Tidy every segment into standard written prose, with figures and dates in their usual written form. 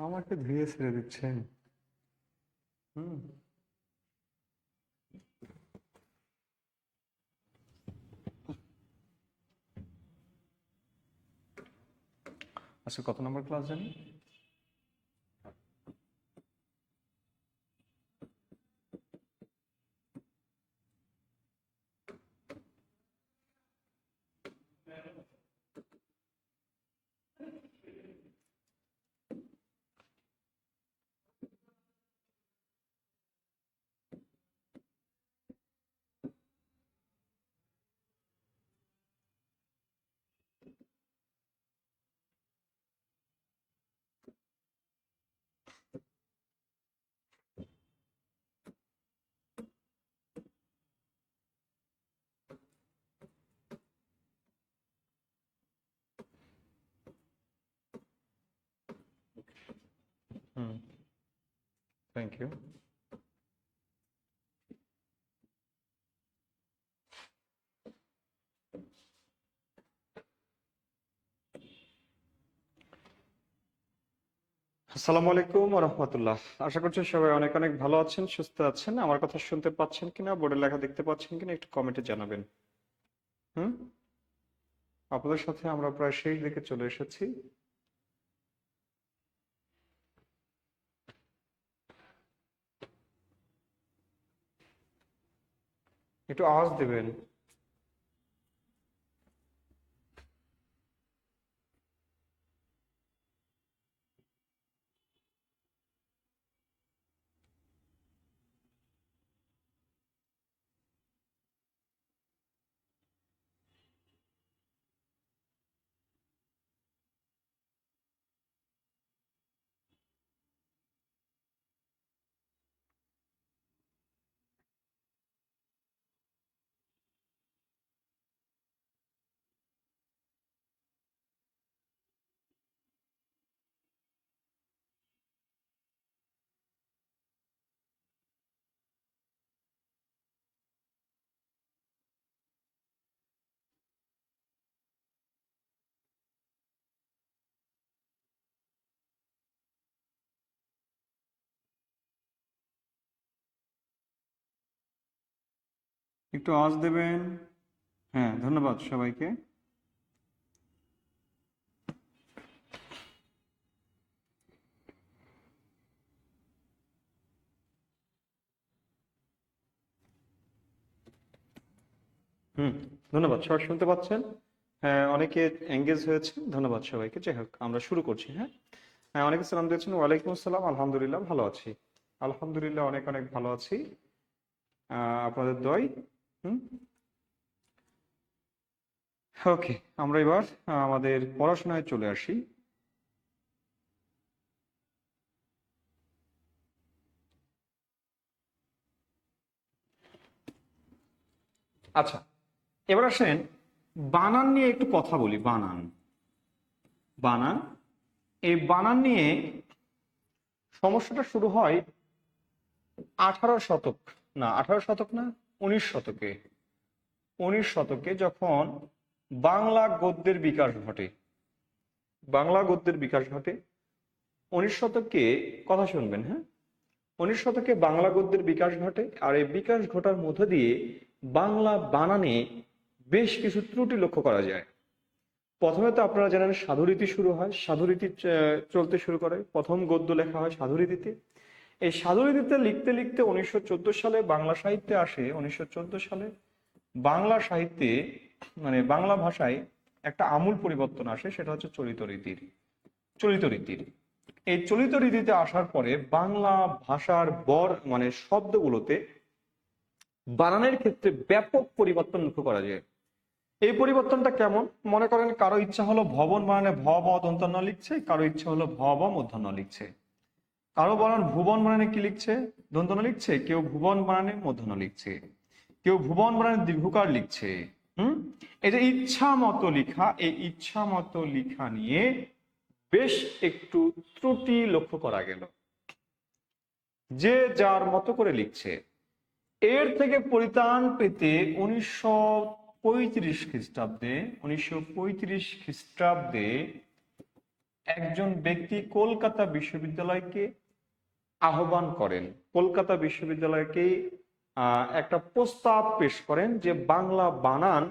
আমাকে ধুয়ে ছেড়ে দিচ্ছেন। আচ্ছা, কত নম্বর ক্লাস জানি? Thank you. আসসালামু আলাইকুম ওয়া রাহমাতুল্লাহ। আশা করছি সবাই অনেক অনেক ভালো আছেন, সুস্থ আছেন। আমার কথা শুনতে পাচ্ছেন কিনা, বোর্ডে লেখা দেখতে পাচ্ছেন কিনা, একটু কমেন্টে জানাবেন। আপনাদের সাথে আমরা প্রায় শেষ দিকে চলে এসেছি। একটু আওয়াজ দেবেন। একটু আওয়াজ দেবেন। হ্যাঁ, ধন্যবাদ সবাইকে। ধন্যবাদ। সবাই শুনতে পাচ্ছেন? হ্যাঁ, অনেকে এঙ্গেজ হয়েছে, ধন্যবাদ সবাইকে। যাই হোক, আমরা শুরু করছি। হ্যাঁ, অনেকে সালাম দিয়েছেন। ওয়ালাইকুম আসসালাম। আলহামদুলিল্লাহ ভালো আছি। আলহামদুলিল্লাহ অনেক অনেক ভালো আছি, আপনাদের দোয়ায়। ওকে, আমরা এবার আমাদের পড়াশোনায় চলে আসি। আচ্ছা, এবার আসেন বানান নিয়ে একটু কথা বলি। বানান বানান এই বানান নিয়ে সমস্যাটা শুরু হয় 18 শতক, না 18 শতক না, 19 শতকে। 19 শতকে যখন বাংলা গদ্যের বিকাশ ঘটে, বাংলা গদ্যের বিকাশ ঘটে 19 শতকে। কথা শুনবেন, হ্যাঁ। 19 শতকে বাংলা গদ্যের বিকাশ ঘটে, আর এই বিকাশ ঘটার মধ্য দিয়ে বাংলা বানানে বেশ কিছু ত্রুটি লক্ষ্য করা যায়। প্রথমে তো আপনারা জানেন সাধুরীতি শুরু হয়, সাধুরীতি চলতে শুরু করে। প্রথম গদ্য লেখা হয় সাধুরীতিতে। এই সাধুরীতিতে লিখতে লিখতে 1914 সালে বাংলা সাহিত্যে আসে। 1914 সালে বাংলা সাহিত্যে, মানে বাংলা ভাষায় একটা আমূল পরিবর্তন আসে, সেটা হচ্ছে চলিত রীতির। এই চলিত রীতিতে আসার পরে বাংলা ভাষার মানে শব্দগুলোতে বানানের ক্ষেত্রে ব্যাপক পরিবর্তন লক্ষ্য করা যায়। এই পরিবর্তনটা কেমন? মনে করেন কারো ইচ্ছা হলো ভবন বানানে ভ ব দন্তন্য লিখছে, কারো ইচ্ছা হলো ভ ব মূর্ধন্য লিখছে। কারো বলেন ভুবন বানানে কি লিখছে, দন্তন্য লিখছে, কেউ ভুবন বানানে মূর্ধন্য লিখছে, কেউ ভুবন বানানে দীর্ঘকার লিখছে, এই যে ইচ্ছা মতো লিখা, এই ইচ্ছা মতো লিখা নিয়ে বেশ একটু ত্রুটি লক্ষ্য করা গেল। যে যার মতো করে লিখছে। এর থেকে পরিত্রাণ পেতে 1935 খ্রিস্টাব্দে একজন ব্যক্তি কলকাতা বিশ্ববিদ্যালয়কে আহ্বান করেন, কলকাতা বিশ্ববিদ্যালয়কে একটা প্রস্তাব পেশ করেন যে বাংলা বানান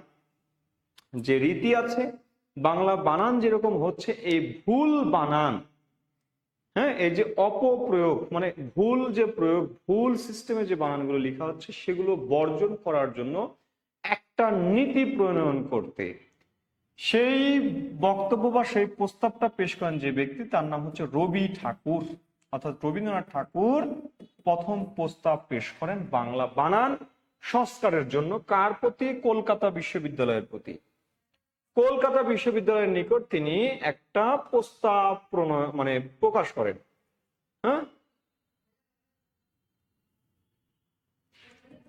যে রীতি আছে, বাংলা বানান যেরকম হচ্ছে, এই ভুল বানান, হ্যাঁ, এই যে অপপ্রয়োগ মানে ভুল যে প্রয়োগ, ভুল সিস্টেমে যে বানানগুলো লেখা হচ্ছে সেগুলো বর্জন করার জন্য একটা নীতি প্রণয়ন করতে সেই বক্তব্য বা সেই প্রস্তাবটা পেশ করেন যে ব্যক্তি, তার নাম হচ্ছে রবি ঠাকুর। অর্থাৎ রবীন্দ্রনাথ ঠাকুর প্রথম প্রস্তাব পেশ করেন বাংলা বানান সংস্কারের জন্য। কার প্রতি? কলকাতা বিশ্ববিদ্যালয়ের প্রতি। কলকাতা বিশ্ববিদ্যালয়ের নিকট তিনি একটা প্রস্তাব মানে প্রকাশ করেন। হ্যাঁ,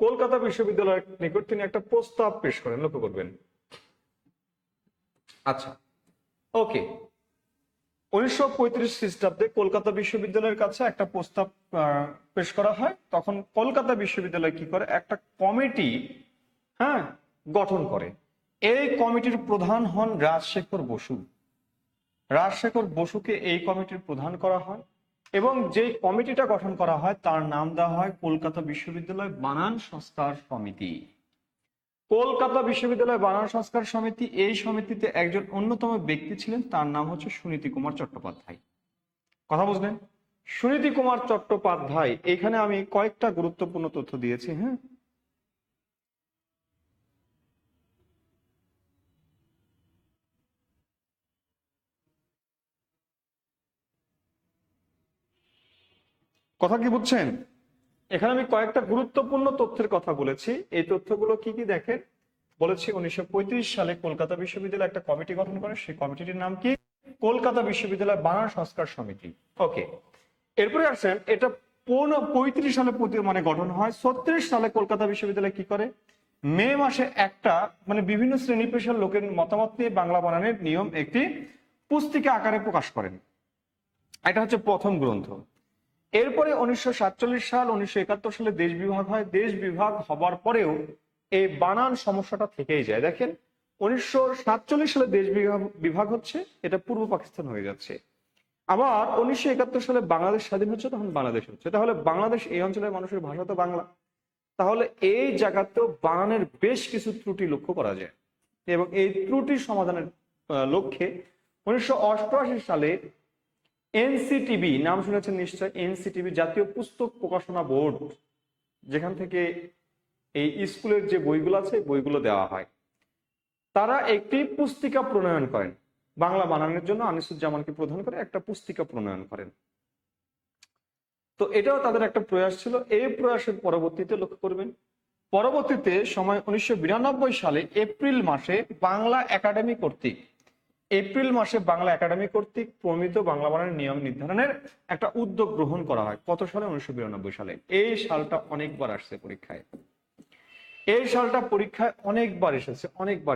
কলকাতা বিশ্ববিদ্যালয়ের নিকট তিনি একটা প্রস্তাব পেশ করেন, লক্ষ্য করবেন। আচ্ছা, ওকে। 1935 খ্রিস্টাব্দে কলকাতা বিশ্ববিদ্যালয়ের কাছে একটা প্রস্তাব পেশ করা হয়। তখন কলকাতা বিশ্ববিদ্যালয় কি করে? একটা কমিটি, হ্যাঁ, গঠন করে। এই কমিটির প্রধান হন রাজশেখর বসু। রাজশেখর বসুকে এই কমিটির প্রধান করা হয় এবং যে কমিটিটা গঠন করা হয় তার নাম দেওয়া হয় কলকাতা বিশ্ববিদ্যালয় বানান সংস্কার সমিতি। কলকাতা বিশ্ববিদ্যালয় বানান সংস্কার সমিতি, এই সমিতিতে একজন অন্যতম ব্যক্তি ছিলেন, তার নাম হচ্ছে সুনীতি কুমার চট্টোপাধ্যায়। কথা বুঝলেন? সুনীতি কুমার চট্টোপাধ্যায়, এখানে আমি কয়েকটা গুরুত্বপূর্ণ তথ্য দিয়েছি। হ্যাঁ, কথা কি বুঝছেন? এখানে আমি কয়েকটা গুরুত্বপূর্ণ তথ্যের কথা বলেছি। এই তথ্যগুলো কি কি দেখেন। বলেছি 1935 সালে কলকাতা বিশ্ববিদ্যালয় একটা কমিটি গঠন করে, সেই কমিটির নাম কি? কলকাতা বিশ্ববিদ্যালয় বানান সংস্কার সমিতি। ওকে, এরপরে আসেন, এটা 35 সালে মানে গঠন হয়। 36 সালে কলকাতা বিশ্ববিদ্যালয় কি করে? মে মাসে একটা মানে বিভিন্ন শ্রেণী পেশার লোকের মতামত নিয়ে বাংলা বানানের নিয়ম একটি পুস্তিকা আকারে প্রকাশ করেন। এটা হচ্ছে প্রথম গ্রন্থ। এরপরে 1947 সাল 1971 সালে দেশ বিভাগ হয়। দেশ বিভাগ হবার পরেও এই বানান সমস্যাটা থেকেই যায়। দেখেন, 1947 সালে দেশ বিভাগ হচ্ছে, এটা পূর্ব পাকিস্তান হয়ে যাচ্ছে। আবার 1971 সালে বাংলাদেশ স্বাধীন হচ্ছে, তখন বাংলাদেশ হচ্ছে। তাহলে বাংলাদেশ, এই অঞ্চলের মানুষের ভাষা তো বাংলা, তাহলে এই জায়গাতেও বানানের বেশ কিছু ত্রুটি লক্ষ্য করা যায় এবং এই ত্রুটি সমাধানের লক্ষ্যে 1988 সালে এনসিটিবি, নাম শুনেছেন নিশ্চয়, এনসিটিবি জাতীয় পুস্তক প্রকাশনা বোর্ড, যেখান থেকে এই স্কুলের যে বইগুলো আছে বইগুলো দেওয়া হয়, তারা একটি পুস্তিকা প্রণয়ন করেন বাংলা বানানের জন্য। আনিসুজ্জামানকে প্রধান করে একটা পুস্তিকা প্রণয়ন করেন। তো এটাও তাদের একটা প্রয়াস ছিল। এই প্রয়াসের পরবর্তীতে লক্ষ্য করবেন, পরবর্তীতে সময় 1992 সালে এপ্রিল মাসে বাংলা একাডেমি কর্তৃক প্রমিত বাংলা বানানের নিয়ম নির্ধারণের একটা উদ্যোগ গ্রহণ করা হয়। কত সালে? 1992 সালে। এই সালটা অনেকবার আসছে পরীক্ষায়, এই সালটা পরীক্ষায় অনেকবার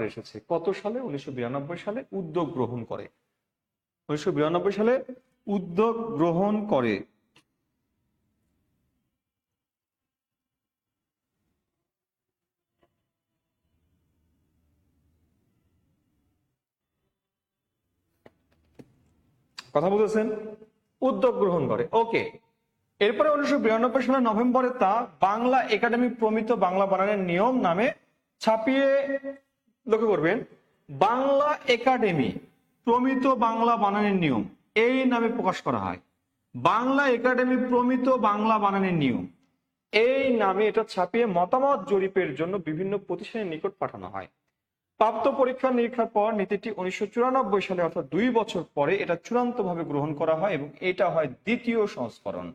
এসেছে। কত সালে? 1992 সালে উদ্যোগ গ্রহণ করে। 1992 সালে উদ্যোগ গ্রহণ করে। কথা বুঝেছেন? উদ্যোগ গ্রহণ করে। ওকে, এরপরে 1992 সালের নভেম্বরে তা বাংলা একাডেমি প্রমিত বাংলা বানানের নিয়ম নামে ছাপিয়ে, লক্ষ্য করবেন, বাংলা একাডেমি প্রমিত বাংলা বানানের নিয়ম এই নামে প্রকাশ করা হয়। বাংলা একাডেমি প্রমিত বাংলা বানানের নিয়ম এই নামে এটা ছাপিয়ে মতামত জরিপের জন্য বিভিন্ন প্রতিষ্ঠানের নিকট পাঠানো হয়। প্রাপ্ত পরীক্ষা নিরীক্ষার পর নীতিটি 1994 সালে, অর্থাৎ 2 বছর পরে এটা চূড়ান্তভাবে গ্রহণ করা হয় এবং এটা হয় দ্বিতীয় সংস্করণ।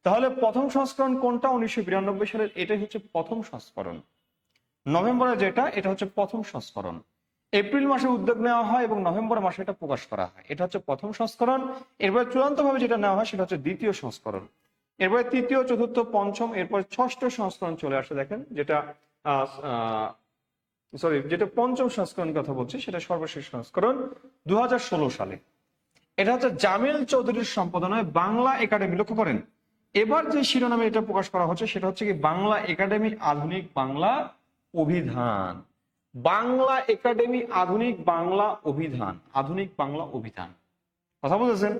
তাহলে প্রথম সংস্করণ কোনটা? 1992 সালের, এটাই হচ্ছে প্রথম সংস্করণ। নভেম্বরে যেটা, এটা হচ্ছে প্রথম সংস্করণ। এপ্রিল মাসে উদ্যোগ নেওয়া হয় এবং নভেম্বর মাসে এটা প্রকাশ করা হয়। এটা হচ্ছে প্রথম সংস্করণ। এরপরে চূড়ান্তভাবে যেটা নেওয়া হয় সেটা হচ্ছে দ্বিতীয় সংস্করণ। এরপরে তৃতীয়, চতুর্থ, পঞ্চম, এরপরে ষষ্ঠ সংস্করণ চলে আসে। দেখেন, যেটা সরি, যেটা পঞ্চম সংস্করণের কথা বলছি সেটা সর্বশেষ সংস্করণ 2016 সালে। এটা হচ্ছে জামিল চৌধুরীর সম্পাদনায় বাংলা একাডেমি, লক্ষ্য করেন এবার যে শিরোনামে এটা প্রকাশ করা হচ্ছে সেটা হচ্ছে কি বাংলা একাডেমি আধুনিক বাংলা অভিধান। বাংলা একাডেমি আধুনিক বাংলা অভিধান, আধুনিক বাংলা অভিধান, কথা বুঝেছেন?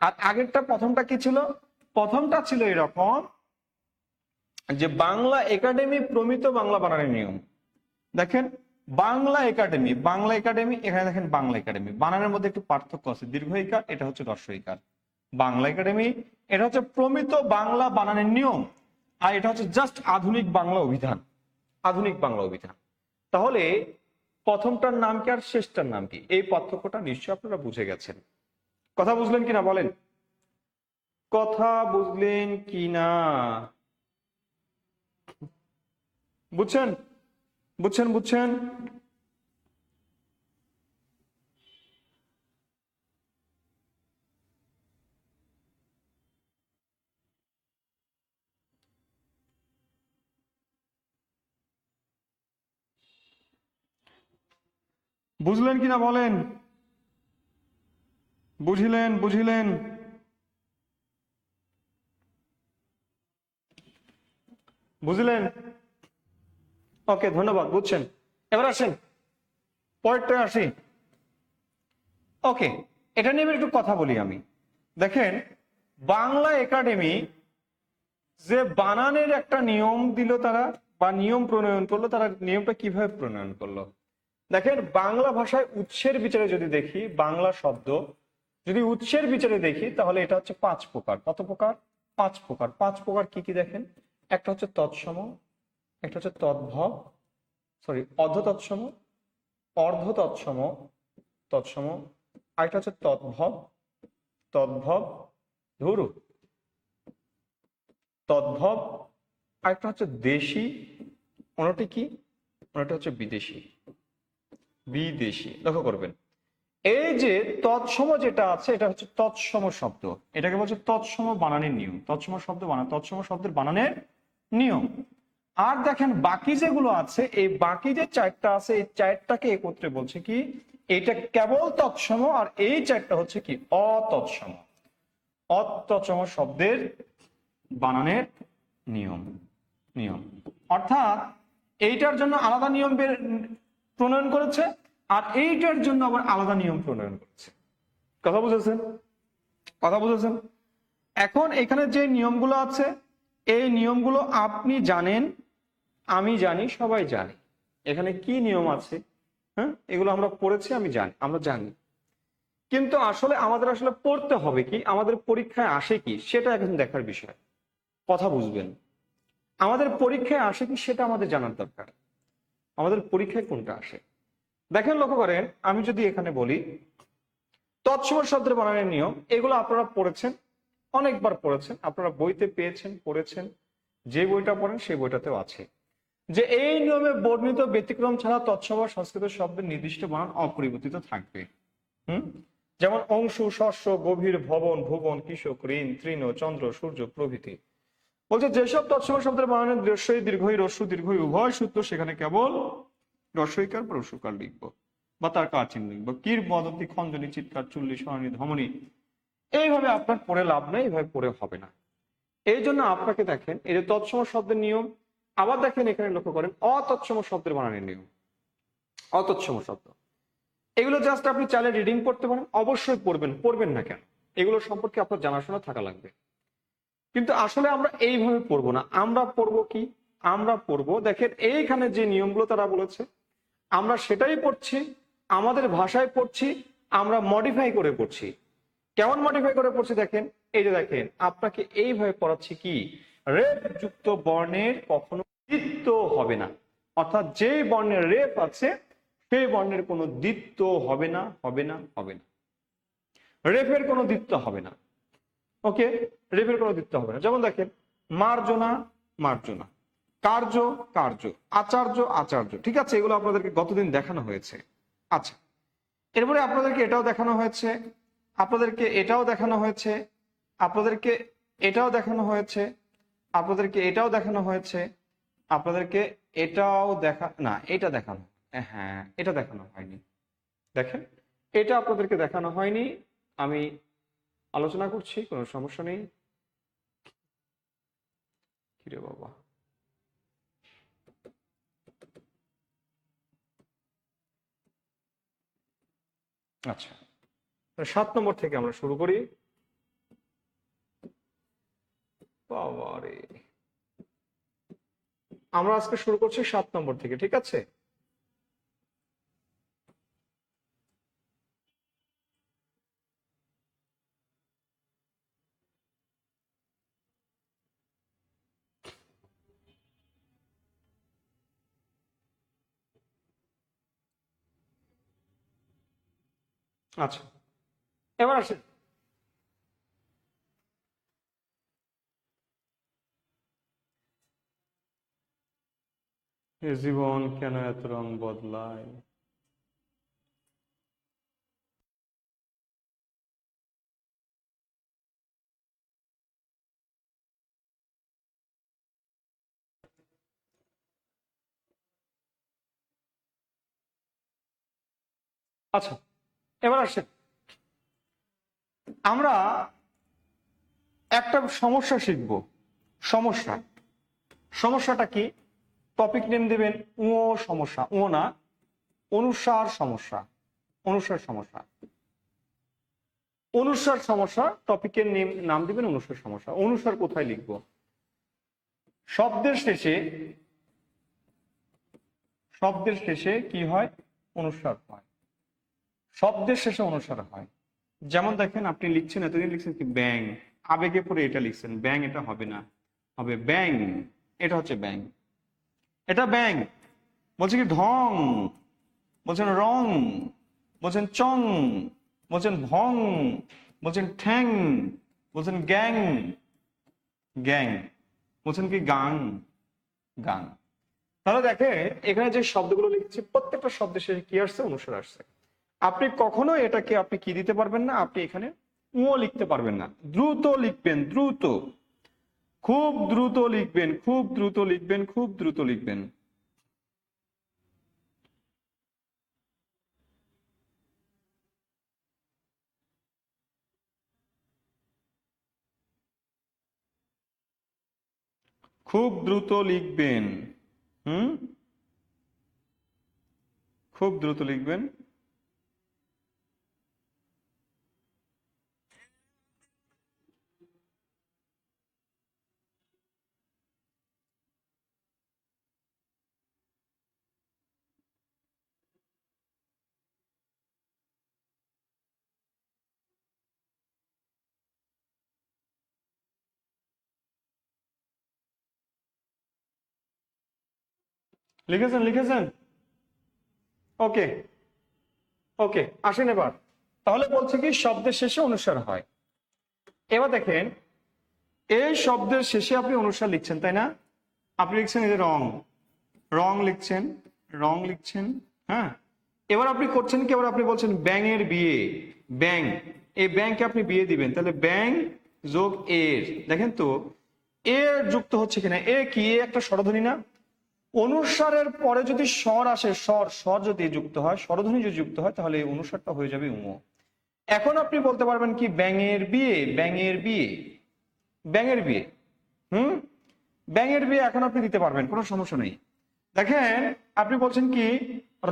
আর আগেরটা প্রথমটা কি ছিল? প্রথমটা ছিল এরকম যে বাংলা একাডেমি প্রমিত বাংলা বানানের নিয়ম। দেখেন বাংলা একাডেমি, বাংলা একাডেমি, এখানে দেখেন বাংলা একাডেমি, বানানের মধ্যে একটু পার্থক্য আছে, দীর্ঘ ইকার, এটা হচ্ছে হ্রস্ব ইকার। বাংলা একাডেমি এটা হচ্ছে প্রমিত বাংলা বানানের নিয়ম, আর এটা হচ্ছে জাস্ট আধুনিক বাংলা অভিধান, আধুনিক বাংলা অভিধান। তাহলে প্রথমটার নাম কি আর শেষটার নাম কি, এই পার্থক্যটা নিশ্চয়ই আপনারা বুঝে গেছেন। কথা বুঝলেন কিনা বলেন, কথা বুঝলেন কিনা? বুঝছেন বুঝছেন বুঝছেন? বুঝলেন কিনা বলেন, বুঝিলেন বুঝিলেন? বুঝলেন? ওকে, ধন্যবাদ, বুঝছেন। এবার আসেন পরেরটা আসি। ওকে, এটা নিয়ে একটু কথা বলি আমি। দেখেন বাংলা একাডেমি যে বানানের একটা নিয়ম দিল তারা, বা নিয়ম প্রণয়ন করলো, তারা নিয়মটা কিভাবে প্রণয়ন করলো? দেখেন বাংলা ভাষায় উৎসের বিচারে যদি দেখি, বাংলা শব্দ যদি উৎসের বিচারে দেখি তাহলে এটা হচ্ছে 5 প্রকার। কত প্রকার? 5 প্রকার। 5 প্রকার কি কি দেখেন, একটা হচ্ছে তৎসম, একটা হচ্ছে তদ্ভব, সরি অর্ধ তৎসম, অর্ধ তৎসম, তৎসম, আরেকটা হচ্ছে তদ্ভব, তদ্ভব, ধরু তদ্ভব, আরেকটা হচ্ছে দেশি, অন্যটি কি, অন্যটা হচ্ছে বিদেশি, বিদেশি। লক্ষ্য করবেন এই যে তৎসম যেটা আছে এটা হচ্ছে তৎসম শব্দ, এটাকে বলছে তৎসম বানানের নিয়ম, তৎসম শব্দ বানান, তৎসম শব্দের বানানের নিয়ম। আর দেখেন বাকি যেগুলো আছে, এই বাকি যে 4টা আছে এই 4টাকে একত্রে বলছে কি, এটা কেবল তৎসম, আর এই 4টা হচ্ছে কি অতৎসম, অতৎসম শব্দের বানানের নিয়ম, নিয়ম। অর্থাৎ এইটার জন্য আলাদা নিয়ম প্রণয়ন করেছে, আর এইটার জন্য আবার আলাদা নিয়ম প্রণয়ন করেছে। কথা বুঝেছেন? কথা বুঝেছেন? এখন এখানে যে নিয়মগুলো আছে এই নিয়মগুলো আপনি জানেন, আমি জানি, সবাই জানি এখানে কি নিয়ম আছে। হ্যাঁ, এগুলো আমরা পড়েছি, আমি জানি, আমরা জানি। কিন্তু আসলে আমাদের আসলে পড়তে হবে কি, আমাদের পরীক্ষায় আসে কি সেটা এখন দেখার বিষয়। কথা বুঝবেন, আমাদের পরীক্ষায় আসে কি সেটা আমাদের জানার দরকার। আমাদের পরীক্ষায় কোনটা আসে দেখেন, লক্ষ্য করেন আমি যদি এখানে বলি তৎসম শব্দের বানানের নিয়ম, এগুলো আপনারা পড়েছেন, অনেকবার পড়েছেন, আপনারা বইতে পেয়েছেন, পড়েছেন, যে বইটা পড়েন সেই বইটাতেও আছে যে এই নিয়মে বর্ণিত ব্যতিক্রম ছাড়া তৎসম সংস্কৃত শব্দের নির্দিষ্ট বানান অপরিবর্তিত থাকবে। যেমন অংশু, শস্য, গভীর, ভবন, ভুবন, কৃষক, ঋণ, তৃণ, চন্দ্র, সূর্য প্রভৃতি। বলছে যেসব তৎসম শব্দের বানানের দৃশ্যই দীর্ঘই, রস্য দীর্ঘই উভয় সূত্র, সেখানে কেবল রস্যইকার বা রস্যকার লিখবো বা তার কার চিহ্ন লিখবো। কির, বদন্তি, খঞ্জনি, চিৎকার, চুল্লি, স্বরণী, ধমনী, এইভাবে আপনার পড়ে লাভ নেই, এইভাবে পড়ে হবে না। এই জন্য আপনাকে দেখেন এই যে তৎসম শব্দের নিয়ম, আবার দেখেন এখানে লক্ষ্য করেন অতৎসম শব্দের বানানের নিয়ম, অতৎসম শব্দ, এগুলো জাস্ট আপনি চাইলে রিডিং পড়তে পারেন, অবশ্যই পড়বেন, পড়বেন না কেন, এগুলো সম্পর্কে আপনার জানাশোনা থাকা লাগবে। কিন্তু আসলে আমরা এইভাবে পড়বো না, আমরা পড়বো কি, আমরা পড়বো দেখেন এইখানে যে নিয়মগুলো তারা বলেছে আমরা সেটাই পড়ছি, আমাদের ভাষায় পড়ছি, আমরা মডিফাই করে পড়ছি। কেমন মডিফাই করে পড়ছি দেখেন, এই যে দেখেন আপনাকে এইভাবে পড়াচ্ছি কি, রেফ যুক্ত বর্ণের কখনো দ্বিত্ব হবে না, অর্থাৎ যে বর্ণের রেফ আছে সেই বর্ণের কোনো দ্বিত্ব হবে না, হবে না, হবে না, রেফের কোনো দ্বিত্ব হবে না। ওকে, রেফের কোনো দ্বিত্ব হবে না। যেমন দেখেন মার্জনা, মার্জনা, কার্য, কার্য, আচার্য, আচার্য, ঠিক আছে, এগুলো আপনাদেরকে গতদিন দেখানো হয়েছে। আচ্ছা, এরপরে আপনাদেরকে এটাও দেখানো হয়েছে, আপনাদেরকে এটাও দেখানো হয়েছে, আপনাদেরকে এটাও দেখানো হয়েছে, আপনাদেরকে এটাও দেখানো হয়েছে, আপনাদেরকে এটাও দেখা না, এটা দেখানো, হ্যাঁ, এটা দেখানো হয়নি। দেখেন, এটা আপনাদেরকে দেখানো হয়নি। আমি আলোচনা করছি, কোনো সমস্যা নেই। কিরে বাবা, আচ্ছা, 7 নম্বর থেকে আমরা শুরু করি। বাবারে, আমরা আজকে শুরু করছি 7 নম্বর থেকে, ঠিক আছে? আচ্ছা, এবার আসেন। এ জীবন কেন এত রং বদলায়? আচ্ছা, এবার আসেন, আমরা একটা সমস্যা শিখব। সমস্যা, সমস্যাটা কি? টপিক নেম দিবেন ও সমস্যা, ও না, অনুসার সমস্যা। অনুসার সমস্যা, অনুসার সমস্যা। টপিকের নাম দিবেন অনুসার সমস্যা। অনুসার কোথায় লিখব? শব্দের শেষে, শব্দের শেষে কি হয়? অনুসার হয়। শব্দের শেষে অনুসার হয়। যেমন দেখেন, আপনি লিখছেন, এতদিন লিখছেন কি ব্যাং, আবেগে পড়ে এটা লিখছেন ব্যাং, এটা হবে না, হবে ব্যাং। এটা হচ্ছে ব্যাং, এটা ব্যাং। বলছে কি ঢং, বলছেন রং, বলছেন চং, বলছেন ভং, বলছেন ঠ্যাং, বলছেন গ্যাং, গ্যাং, বলছেন কি গাং, গাং। তাহলে দেখে এখানে যে শব্দগুলো লিখছি, প্রত্যেকটা শব্দের শেষে কি আসছে? অনুসার আসছে। আপনি কখনো এটাকে আপনি কি দিতে পারবেন না, আপনি এখানে ও লিখতে পারবেন না। দ্রুত লিখবেন, দ্রুত, খুব দ্রুত লিখবেন, খুব দ্রুত লিখবেন, খুব দ্রুত লিখবেন। খুব দ্রুত লিখবেন। হুম, খুব দ্রুত লিখবেন। লিখেছেন, লিখেছেন? ওকে, ওকে, আসেন এবার। তাহলে বলছে কি শব্দের শেষে অনুসার হয়। এবার দেখেন, এই শব্দের শেষে আপনি অনুসার লিখছেন, তাই না? আপনি লিখছেন এই যে রং, রং লিখছেন, রং লিখছেন। হ্যাঁ, এবার আপনি করছেন কি, এবার আপনি বলছেন ব্যাঙের বিয়ে, ব্যাং, এই ব্যাংকে আপনি বিয়ে দিবেন, তাহলে ব্যাং যোগ এর, দেখেন তো এর যুক্ত হচ্ছে কিনা। এ কি? এ একটা স্বরধ্বনি না? অনুসারের পরে যদি স্বর আসে, স্বর, স্বর যদি যুক্ত হয়, স্বরধ্বনি যদি যুক্ত হয়, তাহলে এই অনুসারটা হয়ে যাবে উম। এখন আপনি বলতে পারবেন কি ব্যাঙের বিয়ে, ব্যাঙের বিয়ে, ব্যাঙের বিয়ে। হুম, ব্যাঙের বিয়ে এখন আপনি দিতে পারবেন, কোনো সমস্যা নেই। দেখেন, আপনি বলছেন কি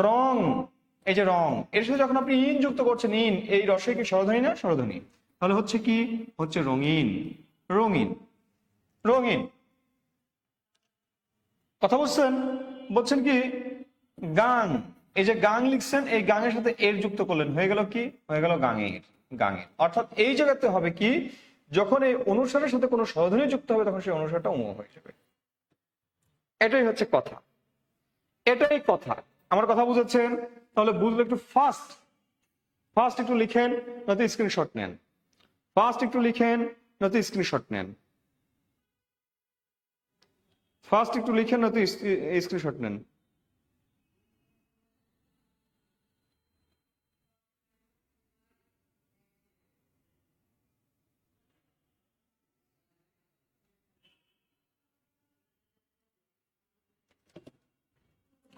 রং, এই যে রং, এর সাথে যখন আপনি ইন যুক্ত করছেন, ইন, এই রসে কি স্বরধ্বনি না? স্বরধ্বনি। তাহলে হচ্ছে কি? হচ্ছে রঙিন, রঙিন, রঙিন। কথা বুঝছেন? বলছেন কি গান, এই যে গান লিখছেন, এই গানের সাথে এর যুক্ত করলেন, হয়ে গেল কি? হয়ে গেল গাঙের, গাঙের। অর্থাৎ এই জায়গাতে হবে কি, যখন এই অনুসারের সাথে কোনো স্বরধ্বনি যুক্ত হবে, তখন সেই অনুসারটা উম হয়ে যাবে। এটাই হচ্ছে কথা, এটাই কথা। আমার কথা বুঝেছেন? তাহলে বুঝলে একটু ফাস্ট, ফাস্ট একটু লিখেন, নয়তো স্ক্রিনশট নেন। ফাস্ট একটু লিখেন, নয়তো স্ক্রিনশট নেন। ফাস্ট একটু লিখেন, নয়তো স্ক্রিনশট নেন।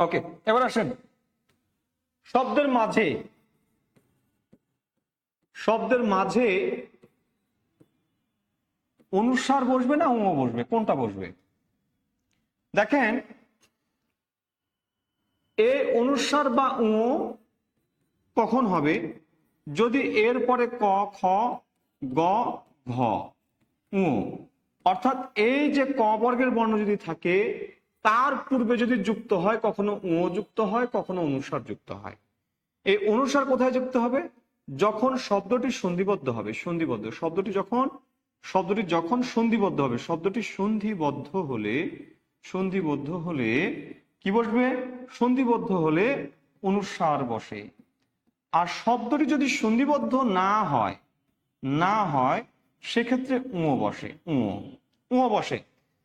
ওকে, এবার আসেন, শব্দের মাঝে অনুস্বার বসবে না ও বসবে, কোনটা বসবে? দেখেন, এ অনুস্বার বা ও কখন হবে? যদি এর পরে ক, খ, গ, ঘ, উ, অর্থাৎ এই যে ক বর্গের বর্ণ যদি থাকে তার পূর্বে যদি যুক্ত হয়, কখনো ও যুক্ত হয়, কখনো অনুস্বার যুক্ত হয়। এই অনুস্বার কোথায় যুক্ত হবে? যখন শব্দটি সন্ধিবদ্ধ হবে। শব্দটি যখন সন্ধিবদ্ধ হবে, শব্দটি সন্ধিবদ্ধ হলে কি বসবে? সন্ধিবদ্ধ হলে অনুস্বার বসে। আর শব্দটি যদি সন্ধিবদ্ধ না হয় সেক্ষেত্রে উ বসে।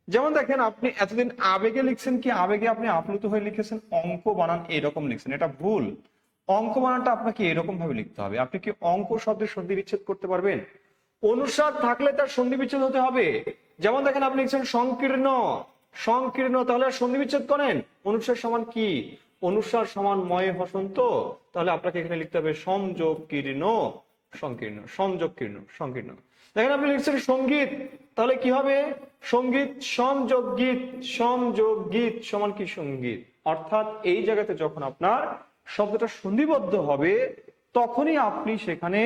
যেমন দেখেন, আপনি এতদিন আবেগে লিখছেন কি, আবেগে আপনি আপ্লুত হয়ে লিখেছেন অঙ্ক বানান এরকম লিখছেন, এটা ভুল। অঙ্ক বানানটা আপনাকে এরকম ভাবে লিখতে হবে। আপনি কি অঙ্ক শব্দের সন্ধি বিচ্ছেদ করতে পারবেন? অনুস্বার থাকলে তার সন্ধি বিচ্ছেদ হতে হবে। যেমন দেখেন, আপনি লিখছেন সংকীর্ণ, তাহলে সন্ধি বিচ্ছেদ করেন। অনুস্বার সমান কি? অনুস্বার সমান ময় হসন্ত, তাহলে আপনাকে এখানে লিখতে হবে সংকীর্ণ। দেখেন, আপনি লিখছেন সঙ্গীত, তাহলে কি হবে? সঙ্গীত সংযোগ গীত সমান কি? সঙ্গীত। অর্থাৎ এই জায়গাতে যখন আপনার শব্দটা সন্ধিবদ্ধ হবে তখনই আপনি সেখানে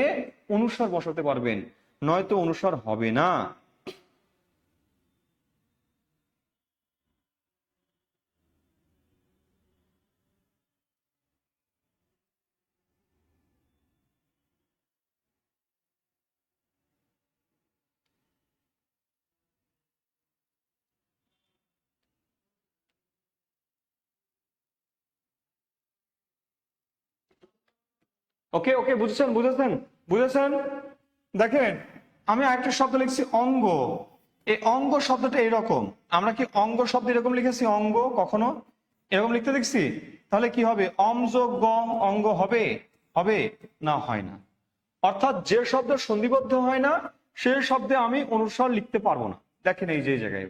অনুস্বার বসাতে পারবেন, নয়তো অনুস্বার হবে না। ওকে ওকে, বুঝেছেন। দেখেন, আমি আরেকটা শব্দ লিখছি অঙ্গ। এই অঙ্গ শব্দটা এরকম, আমরা কি অঙ্গ শব্দ এরকম লিখেছি? অঙ্গ কখনো এরকম লিখতে দেখছি? তাহলে কি হবে? অম যোগ গ, অঙ্গ হবে না? হয় না। অর্থাৎ যে শব্দ সন্ধিবদ্ধ হয় না সেই শব্দে আমি অনুস্বার লিখতে পারবো না। দেখেন, এই যে জায়গায়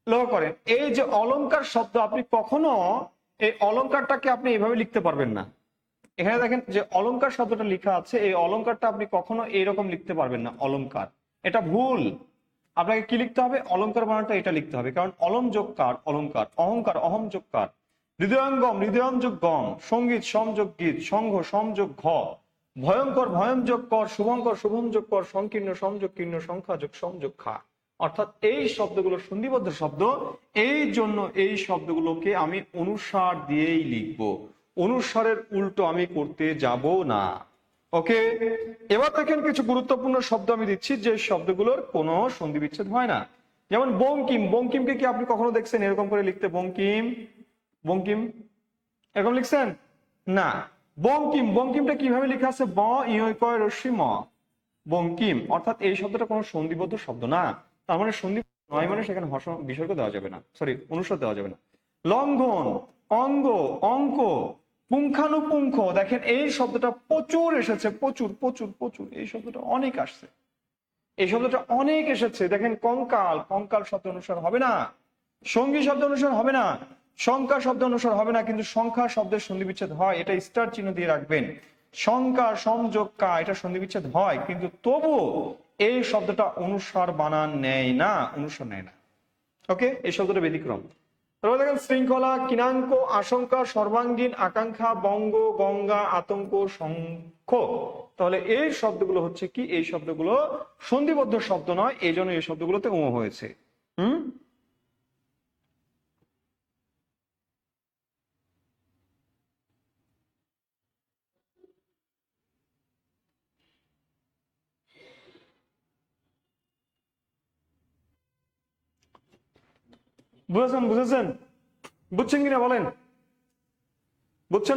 লক্ষ্য করেন, এই যে অলংকার শব্দ, আপনি কখনো এই অলংকারটাকে আপনি এইভাবে লিখতে পারবেন না। এখানে দেখেন যে অলংকার শব্দটা লেখা আছে, এই অলংকারটা আপনি কখনো এইরকম লিখতে পারবেন না। অলংকার, এটা ভুল। আপনাকে কি লিখতে হবে? অলংকার বানানটা এটা লিখতে হবে, কারণ অলম যোগ কার অলংকার, অহংকার অহম যোগ কার, হৃদয়ঙ্গম যোগ গম, সঙ্গীত সমযোগ গীত, সংঘ সমযোগ ঘ, ভয়ঙ্কর ভয়ম যোগ কর, শুভঙ্কর শুভম যোগ কর, সংকীর্ণ সমযোগ কীর্ণ, সংখ্যা যোগ সমযোগ খা। অর্থাৎ এই শব্দগুলো সন্ধিবদ্ধ শব্দ, এই জন্য এই শব্দগুলোকে আমি অনুস্বার দিয়েই লিখবো, অনুস্বারের উল্টো আমি করতে যাব না। ওকে, এবার দেখেন কিছু গুরুত্বপূর্ণ শব্দ আমি দিচ্ছি যে শব্দগুলোর কোনো সন্ধি বিচ্ছেদ হয় না। যেমন বঙ্কিমকে কি আপনি কখনো দেখছেন এরকম করে লিখতে? বঙ্কিম এরকম লিখছেন না। বঙ্কিমটা কিভাবে লেখা আছে? ব ইয় কয় রশ্মি ম, বঙ্কিম। অর্থাৎ এই শব্দটা কোনো সন্ধিবদ্ধ শব্দ না, তার মানে সন্ধি নয়, মানে সেখানে বিসর্গ দেওয়া যাবে না, অনুস্বার দেওয়া যাবে না। লঙ্ঘন, অঙ্গ, অঙ্ক, পুঙ্খানুপুঙ্খ। দেখেন, এই শব্দটা প্রচুর এসেছে, প্রচুর এই শব্দটা অনেক আসছে, এই শব্দটা অনেক এসেছে। দেখেন, কঙ্কাল শব্দ অনুসার হবে না, সঙ্গী শব্দ অনুসার হবে না, সংখ্যা শব্দ অনুসার হবে না, কিন্তু সংখ্যা শব্দের সন্ধি বিচ্ছেদ হয়, এটা স্টার চিহ্ন দিয়ে রাখবেন। সংখ্যা সমযোগ কা, এটা সন্ধি বিচ্ছেদ হয়, কিন্তু তবু এই শব্দটা অনুসার বানান নেয় না, অনুসার নেয় না। ওকে, এই শব্দটা ব্যতিক্রম। তারপর দেখেন, শৃঙ্খলা, কিনাঙ্ক, আশঙ্কা, সর্বাঙ্গীন, আকাঙ্ক্ষা, বঙ্গ, গঙ্গা, আতঙ্ক, শঙ্খ। তাহলে এই শব্দগুলো হচ্ছে কি? এই শব্দগুলো সন্ধিবদ্ধ শব্দ নয়, এই জন্য এই শব্দগুলোতে ও হয়েছে। বুঝছেন কিনা বলেন? বুঝছেন?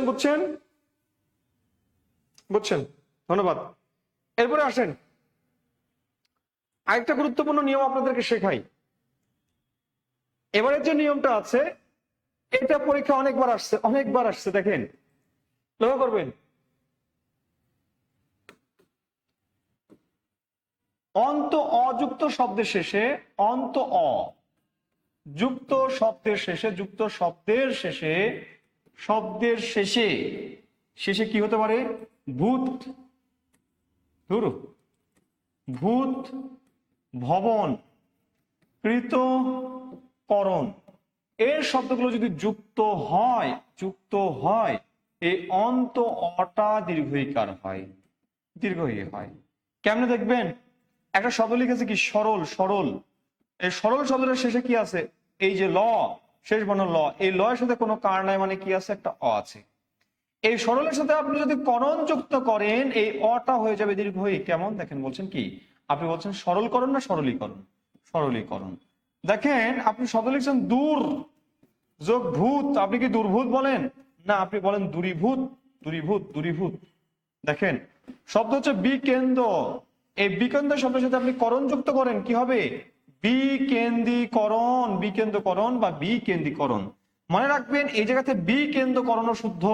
ধন্যবাদ। এরপরে আসেন, আরেকটা গুরুত্বপূর্ণ নিয়ম আপনাদেরকে শেখাই। এবারের যে নিয়মটা আছে, এটা পরীক্ষা অনেকবার আসছে। দেখেন, লক্ষ্য করবেন, অন্ত অযুক্ত শব্দের শেষে, অন্ত অ যুক্ত শব্দের শেষে, শেষে কি হতে পারে? ভূত, ধরো ভূত ভবন কৃত করণ, এর শব্দগুলো যদি যুক্ত হয় এই অন্ত অটা দীর্ঘইকার হয়, দীর্ঘই হয়। কেমনে দেখবেন? একটা শব্দ লিখেছে কি সরল, সরল। এই সরল শব্দটার শেষে কি আছে? এই যে ল, শেষ বর্ণ ল, এই ল এর সাথে কোনো কার নাই, মানে কি আছে? একটা অ আছে। এই সরলের সাথে আপনি যদি করণ যুক্ত করেন এই অটা হয়ে যাবে দীর্ঘই। কেমন দেখেন, বলছেন কি? আপনি বলছেন সরলকরণ না সরলীকরণ? সরলীকরণ। দেখেন আপনি শব্দ লিখছেন দূর যোগ ভূত, আপনি কি দুর্ভূত বলেন? না, আপনি বলেন দূরীভূত, দূরীভূত, দূরীভূত। দেখেন শব্দ হচ্ছে বিকেন্দ্র, এই বিকেন্দ্র শব্দের সাথে আপনি করণ যুক্ত করেন, কি হবে? বিকেন্দ্রীকরণ, বিকেন্দ্রকরণ বা বিকেন্দ্রীকরণ। মনে রাখবেন এই জায়গাতে বিকেন্দ্রকরণও শুদ্ধ,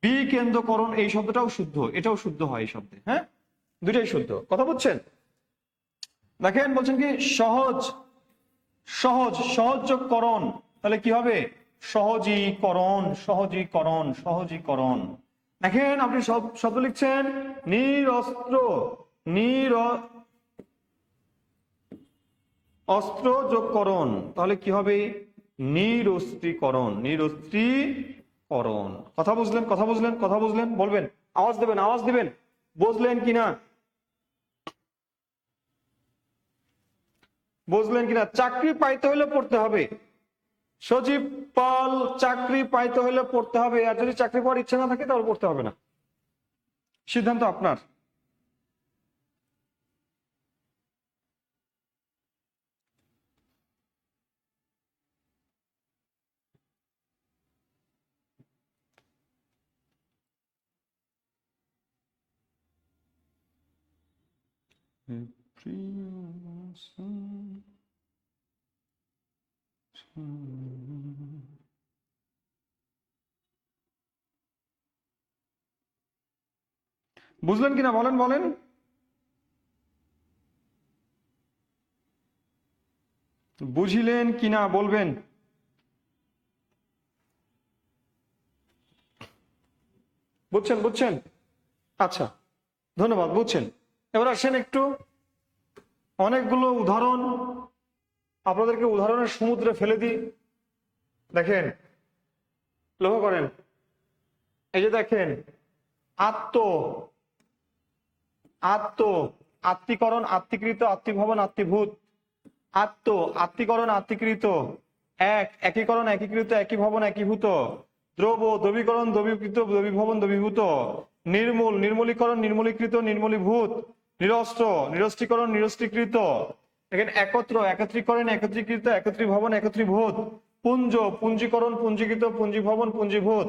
বিকেন্দ্রকরণ এই শব্দটাও শুদ্ধ, এটাও শুদ্ধ হয় এই শব্দে। হ্যাঁ, দুইটাই শুদ্ধ, কথা বুঝছেন? দেখেন বলছেন কি সহজ, সহজ, সহজকরণ, তাহলে কি হবে? সহজীকরণ, সহজীকরণ, সহজীকরণ। দেখেন আপনি সব শব্দ লিখছেন নিরস্ত্র, অস্ত্র যোগকরণ, তাহলে কি হবে? নিরস্ত্রীকরণ, নিরস্ত্রীকরণ। কথা বুঝলেন? কথা বুঝলেন? কথা বুঝলেন? বলবেন, আওয়াজ দেবেন, আওয়াজ দিবেন, বুঝলেন কিনা? বুঝলেন কিনা? চাকরি পাইতে হলে পড়তে হবে, সজীব পাল, চাকরি পাইতে হলে পড়তে হবে। আর যদি চাকরি পাওয়ার ইচ্ছা না থাকে তাহলে পড়তে হবে না, সিদ্ধান্ত আপনার। বুঝলেন কিনা বলেন, বলেন। বুঝিলেন কিনা বলবেন। বুঝছেন? বুঝছেন? আচ্ছা, ধন্যবাদ, বুঝছেন। এবার আসেন একটু অনেকগুলো উদাহরণ আপনাদেরকে উদাহরণের সমুদ্রে ফেলে দিই। দেখেন, লক্ষ্য করেন, এই যে দেখেন আত্ম, আত্ম, আত্মীকরণ, আত্মীকৃত, আত্মীভবন, আত্মীভূত। আত্ম, আত্মীকরণ, আত্মীকৃত। এক, একীকরণ, একীকৃত, একীভবন, একীভূত। দ্রব, দ্রবীকরণ, দ্রবীকৃত, দ্রবীভবন, দ্রবীভূত। নির্মূল, নির্মূলীকরণ, নির্মূলীকৃত, নির্মূলীভূত। নিরস্ত্র, নিরস্ত্রীকরণ, নিরস্ত্রীকৃত। দেখেন একত্র, একত্রীকরণ, একত্রীকৃত, একত্রীভবন, একত্রীভূত। পুঞ্জ, পুঞ্জীকরণ, পুঞ্জীকৃত, পুঞ্জীভবন, পুঞ্জীভূত।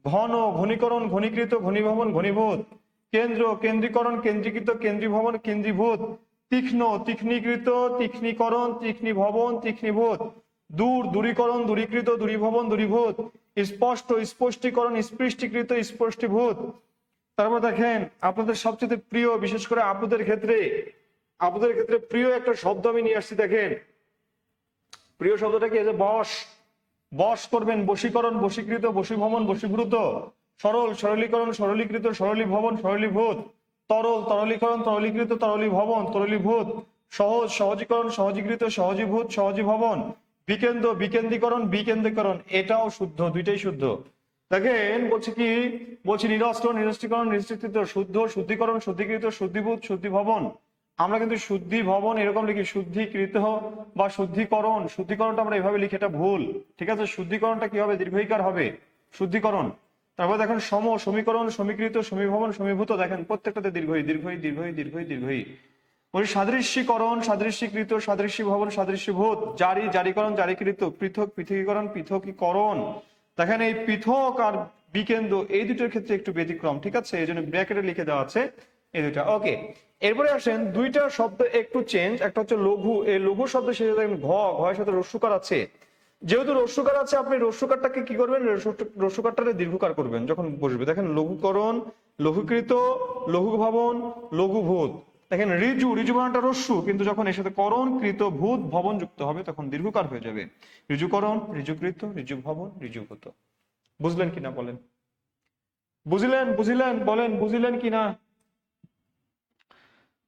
ঘন, ঘনীকরণ, ঘনীকৃত, ঘনীভবন, ঘনীভূত। কেন্দ্র, কেন্দ্রীকরণ, কেন্দ্রীকৃত, কেন্দ্রীভবন, কেন্দ্রীভূত। তীক্ষ্ণ, তীক্ষ্ণীকৃত, তীক্ষ্ণীকরণ, তীক্ষ্ণীভবন, তীক্ষ্ণীভূত। দূর, দূরীকরণ, দূরীকৃত, দূরীভবন, দূরীভূত। স্পষ্ট, স্পষ্টীকরণ, স্পৃষ্টীকৃত, স্পষ্টীভূত। তারপর দেখেন আপনাদের সবচেয়ে প্রিয়, বিশেষ করে আপুদের ক্ষেত্রে, আপুদের ক্ষেত্রে প্রিয় একটা শব্দ আমি নিয়ে আসছি। দেখেন প্রিয় শব্দটা কি? বশ, বশ করবেন, বশীকরণ, বশীকৃত, বশীভবন, বশীভূত। সরল, সরলীকরণ, সরলীকৃত, সরলীভবন, সরলীভূত। তরল, তরলীকরণ, তরলীকৃত, তরলীভবন, তরলীভূত। সহজ, সহজীকরণ, সহজীকৃত, সহজীভূত, সহজীভবন। বিকেন্দ্র, বিকেন্দ্রীকরণ, বিকেন্দ্রীকরণ। এটাও শুদ্ধ, দুইটাই শুদ্ধ। দেখেন বলছে কি? বলছি নিরস্ত্র, নিরস্ত্রীকরণ, নিরস্ত্রীকৃত, শুদ্ধ, শুদ্ধিকরণ, শুদ্ধিকৃত, শুদ্ধিভূত, শুদ্ধিভবন। আমরা কিন্তু শুদ্ধি ভবন এরকম লিখি, শুদ্ধিকৃত বা শুদ্ধিকরণ। শুদ্ধিকরণটা আমরা এভাবে লিখি, এটা ভুল, ঠিক আছে? শুদ্ধিকরণটা কি হবে? দীর্ঘইকার হবে, শুদ্ধিকরণ। তারপর দেখেন সম, সমীকরণ, সমীকৃত, সমীভবন, সমীভূত। দেখেন প্রত্যেকটাতে দীর্ঘই, দীর্ঘই, দীর্ঘই, দীর্ঘই, দীর্ঘই। ওই সাদৃশ্যীকরণ, সাদৃশ্যীকৃত, সাদৃশ্যীভবন, সাদৃশ্যীভূত। জারি, জারিকরণ, জারিকৃত। পৃথক, পৃথকীকরণ, পৃথকীকরণ। দেখেন এই পৃথক আর বিকেন্দ্র এই দুটোর ক্ষেত্রে একটু ব্যতিক্রম, ঠিক আছে? এই জন্য ব্র্যাকেটে লিখে দেওয়া আছে এই দুইটা। ওকে, এরপরে আসেন দুইটা শব্দ একটু চেঞ্জ। একটা হচ্ছে লঘু, এই লঘু শব্দ শেষে দেখেন ঘ, ঘয়ের সাথে রস্যকার আছে। যেহেতু রস্যকার আছে আপনি রস্যকারটাকে কি করবেন? রস্যকারটাকে দীর্ঘকার করবেন যখন বসবে। দেখেন লঘুকরণ, লঘুকৃত, লঘুভবন, লঘুভূত। দেখেন ঋজু, ঋজু বানানটা রস্যু, কিন্তু যখন এর সাথে করণ, কৃত, ভূত, ভবন যুক্ত হবে তখন দীর্ঘকার হয়ে যাবে। ঋজুকরণ, ঋজুকৃত, ঋজুভবন, ঋজুভূত। বুঝলেন কিনা বলেন? বুঝলেন বুঝলেন বলেন, বুঝলেন কিনা,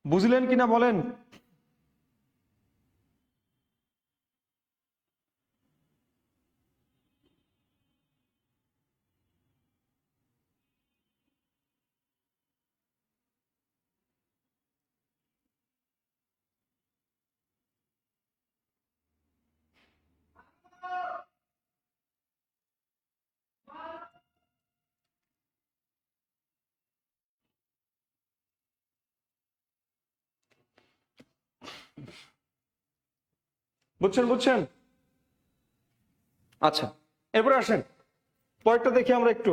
বুঝলেন কিনা বলেন। বুঝছেন বুঝছেন। আচ্ছা, এরপরে আসেন পরেরটা দেখি আমরা একটু।